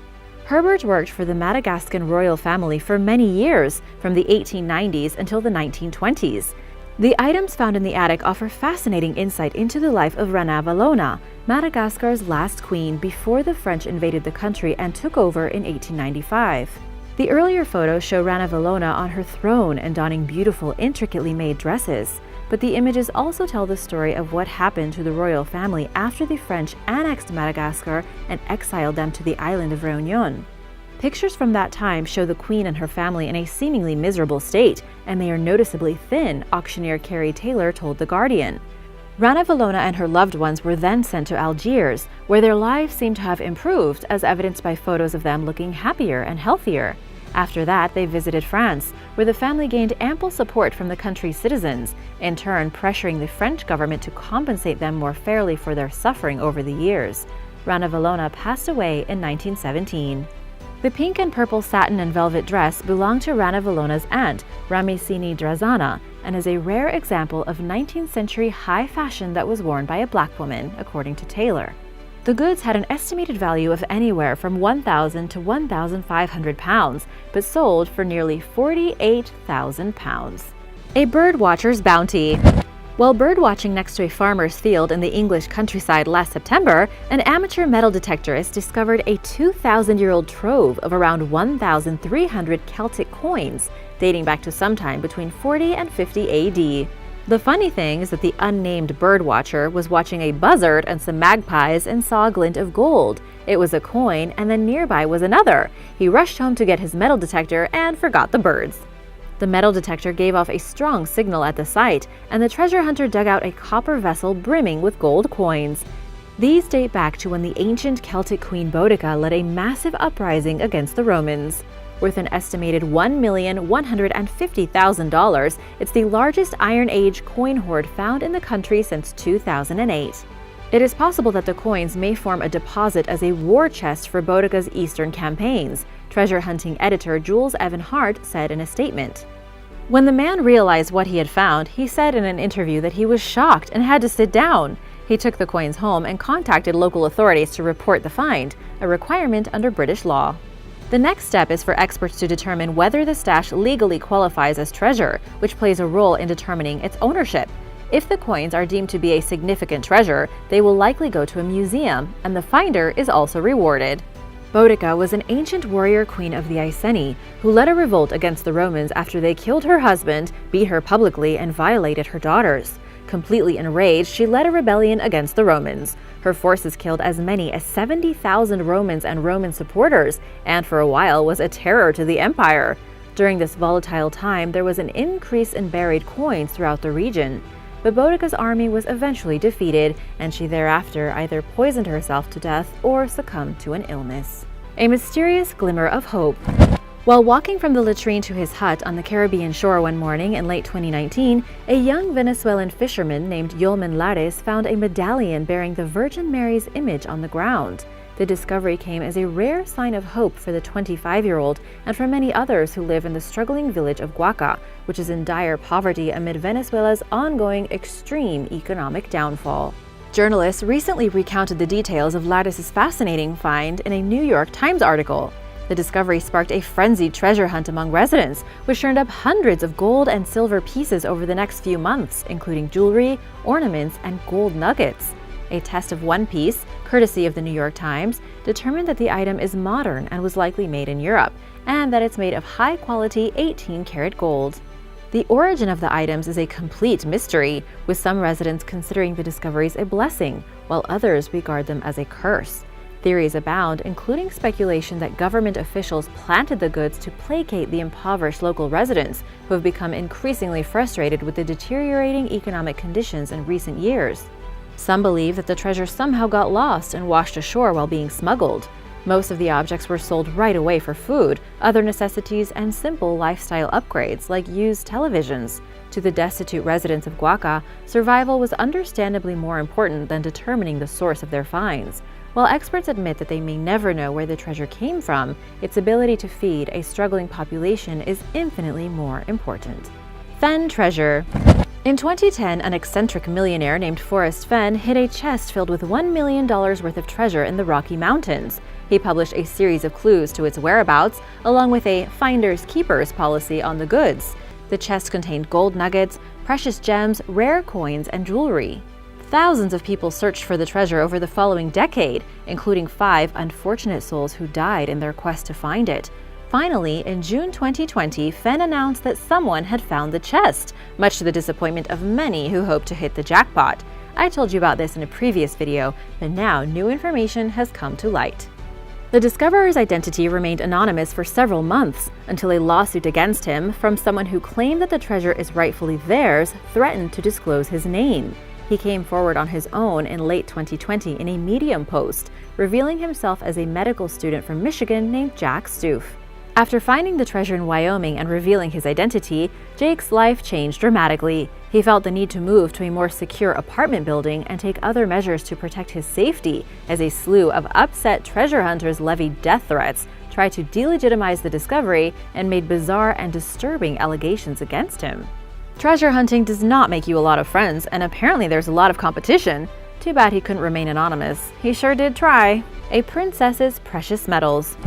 Herbert worked for the Madagascan royal family for many years, from the 1890s until the 1920s. The items found in the attic offer fascinating insight into the life of Rana Valona, Madagascar's last queen before the French invaded the country and took over in 1895. The earlier photos show Rana Valona on her throne and donning beautiful, intricately made dresses, but the images also tell the story of what happened to the royal family after the French annexed Madagascar and exiled them to the island of Réunion. Pictures from that time show the queen and her family in a seemingly miserable state, and they are noticeably thin, auctioneer Carrie Taylor told The Guardian. Rana Valona and her loved ones were then sent to Algiers, where their lives seem to have improved, as evidenced by photos of them looking happier and healthier. After that, they visited France, where the family gained ample support from the country's citizens, in turn pressuring the French government to compensate them more fairly for their suffering over the years. Rana Valona passed away in 1917. The pink and purple satin and velvet dress belonged to Rana Valona's aunt, Ramisini Drazana, and is a rare example of 19th century high fashion that was worn by a black woman, according to Taylor. The goods had an estimated value of anywhere from £1,000 to £1,500, but sold for nearly £48,000. A birdwatcher's bounty. While birdwatching next to a farmer's field in the English countryside last September, an amateur metal detectorist discovered a 2,000-year-old trove of around 1,300 Celtic coins, dating back to sometime between 40 and 50 AD. The funny thing is that the unnamed bird watcher was watching a buzzard and some magpies and saw a glint of gold. It was a coin, and then nearby was another. He rushed home to get his metal detector and forgot the birds. The metal detector gave off a strong signal at the site, and the treasure hunter dug out a copper vessel brimming with gold coins. These date back to when the ancient Celtic queen Boudica led a massive uprising against the Romans. Worth an estimated $1,150,000, it's the largest Iron Age coin hoard found in the country since 2008. It is possible that the coins may form a deposit as a war chest for Boudica's eastern campaigns, treasure hunting editor Jules Evan Hart said in a statement. When the man realized what he had found, he said in an interview that he was shocked and had to sit down. He took the coins home and contacted local authorities to report the find, a requirement under British law. The next step is for experts to determine whether the stash legally qualifies as treasure, which plays a role in determining its ownership. If the coins are deemed to be a significant treasure, they will likely go to a museum, and the finder is also rewarded. Boudica was an ancient warrior queen of the Iceni who led a revolt against the Romans after they killed her husband, beat her publicly, and violated her daughters. Completely enraged, she led a rebellion against the Romans. Her forces killed as many as 70,000 Romans and Roman supporters, and for a while was a terror to the empire. During this volatile time, there was an increase in buried coins throughout the region. But Boudica's army was eventually defeated, and she thereafter either poisoned herself to death or succumbed to an illness. A mysterious glimmer of hope. While walking from the latrine to his hut on the Caribbean shore one morning in late 2019, a young Venezuelan fisherman named Yolman Lares found a medallion bearing the Virgin Mary's image on the ground. The discovery came as a rare sign of hope for the 25-year-old and for many others who live in the struggling village of Guaca, which is in dire poverty amid Venezuela's ongoing extreme economic downfall. Journalists recently recounted the details of Lares' fascinating find in a New York Times article. The discovery sparked a frenzied treasure hunt among residents, which turned up hundreds of gold and silver pieces over the next few months, including jewelry, ornaments, and gold nuggets. A test of one piece, courtesy of the New York Times, determined that the item is modern and was likely made in Europe, and that it's made of high-quality 18-karat gold. The origin of the items is a complete mystery, with some residents considering the discoveries a blessing, while others regard them as a curse. Theories abound, including speculation that government officials planted the goods to placate the impoverished local residents, who have become increasingly frustrated with the deteriorating economic conditions in recent years. Some believe that the treasure somehow got lost and washed ashore while being smuggled. Most of the objects were sold right away for food, other necessities, and simple lifestyle upgrades like used televisions. To the destitute residents of Guaca, survival was understandably more important than determining the source of their finds. While experts admit that they may never know where the treasure came from, its ability to feed a struggling population is infinitely more important. Fenn treasure. In 2010, an eccentric millionaire named Forrest Fenn hid a chest filled with $1 million worth of treasure in the Rocky Mountains. He published a series of clues to its whereabouts, along with a finders keepers policy on the goods. The chest contained gold nuggets, precious gems, rare coins, and jewelry. Thousands of people searched for the treasure over the following decade, including 5 unfortunate souls who died in their quest to find it. Finally, in June 2020, Fenn announced that someone had found the chest, much to the disappointment of many who hoped to hit the jackpot. I told you about this in a previous video, but now new information has come to light. The discoverer's identity remained anonymous for several months, until a lawsuit against him from someone who claimed that the treasure is rightfully theirs threatened to disclose his name. He came forward on his own in late 2020 in a Medium post, revealing himself as a medical student from Michigan named Jack Stoof. After finding the treasure in Wyoming and revealing his identity, Jake's life changed dramatically. He felt the need to move to a more secure apartment building and take other measures to protect his safety, as a slew of upset treasure hunters levied death threats, tried to delegitimize the discovery, and made bizarre and disturbing allegations against him. Treasure hunting does not make you a lot of friends, and apparently there's a lot of competition. Too bad he couldn't remain anonymous. He sure did try. A princess's precious metals.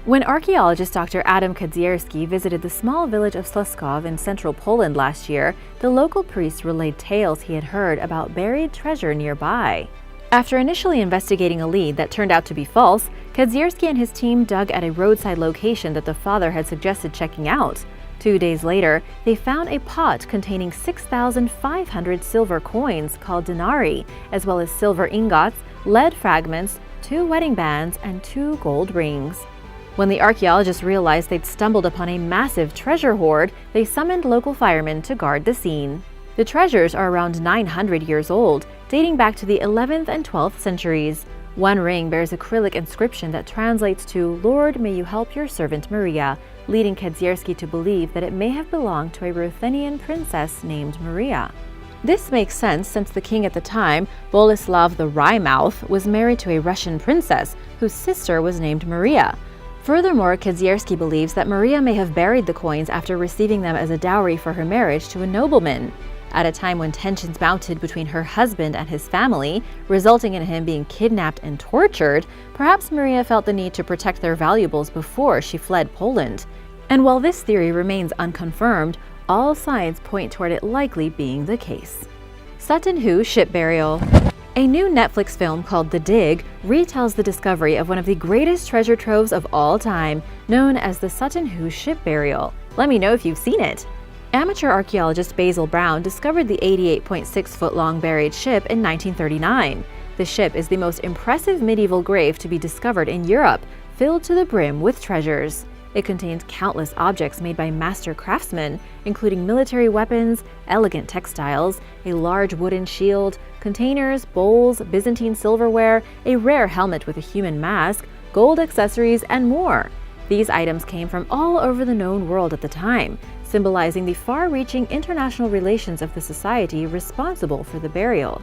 When archaeologist Dr. Adam Kadzierski visited the small village of Sloskov in central Poland last year, the local priest relayed tales he had heard about buried treasure nearby. After initially investigating a lead that turned out to be false, Kadzierski and his team dug at a roadside location that the father had suggested checking out. 2 days later, they found a pot containing 6,500 silver coins called denarii, as well as silver ingots, lead fragments, 2 wedding bands, and 2 gold rings. When the archaeologists realized they'd stumbled upon a massive treasure hoard, they summoned local firemen to guard the scene. The treasures are around 900 years old, dating back to the 11th and 12th centuries. One ring bears acrylic inscription that translates to "Lord, may you help your servant Maria," leading Kadzierski to believe that it may have belonged to a Ruthenian princess named Maria. This makes sense since the king at the time, Boleslav the Wrymouth, was married to a Russian princess whose sister was named Maria. Furthermore, Kadzierski believes that Maria may have buried the coins after receiving them as a dowry for her marriage to a nobleman. At a time when tensions mounted between her husband and his family, resulting in him being kidnapped and tortured, perhaps Maria felt the need to protect their valuables before she fled Poland. And while this theory remains unconfirmed, all signs point toward it likely being the case. Sutton Hoo Ship Burial. A new Netflix film called The Dig retells the discovery of one of the greatest treasure troves of all time, known as the Sutton Hoo Ship Burial. Let me know if you've seen it. Amateur archaeologist Basil Brown discovered the 88.6-foot-long buried ship in 1939. The ship is the most impressive medieval grave to be discovered in Europe, filled to the brim with treasures. It contains countless objects made by master craftsmen, including military weapons, elegant textiles, a large wooden shield, containers, bowls, Byzantine silverware, a rare helmet with a human mask, gold accessories, and more. These items came from all over the known world at the time, symbolizing the far-reaching international relations of the society responsible for the burial.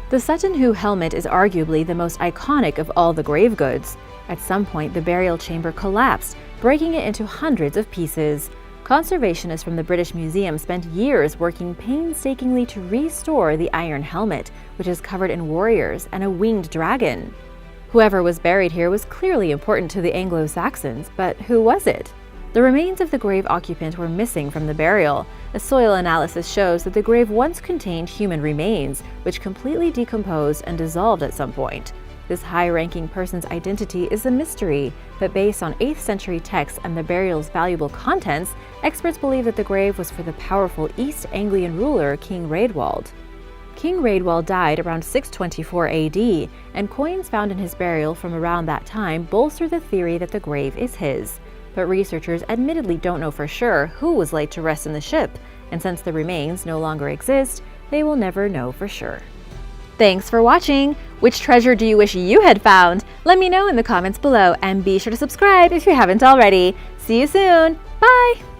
The Sutton Hoo helmet is arguably the most iconic of all the grave goods. At some point, the burial chamber collapsed, breaking it into hundreds of pieces. Conservationists from the British Museum spent years working painstakingly to restore the iron helmet, which is covered in warriors and a winged dragon. Whoever was buried here was clearly important to the Anglo-Saxons, but who was it? The remains of the grave occupant were missing from the burial. A soil analysis shows that the grave once contained human remains, which completely decomposed and dissolved at some point. This high-ranking person's identity is a mystery, but based on 8th century texts and the burial's valuable contents, experts believe that the grave was for the powerful East Anglian ruler King Raedwald. King Raedwald died around 624 AD, and coins found in his burial from around that time bolster the theory that the grave is his. But researchers admittedly don't know for sure who was laid to rest in the ship, and since the remains no longer exist, they will never know for sure. Thanks for watching! Which treasure do you wish you had found? Let me know in the comments below, and be sure to subscribe if you haven't already. See you soon! Bye!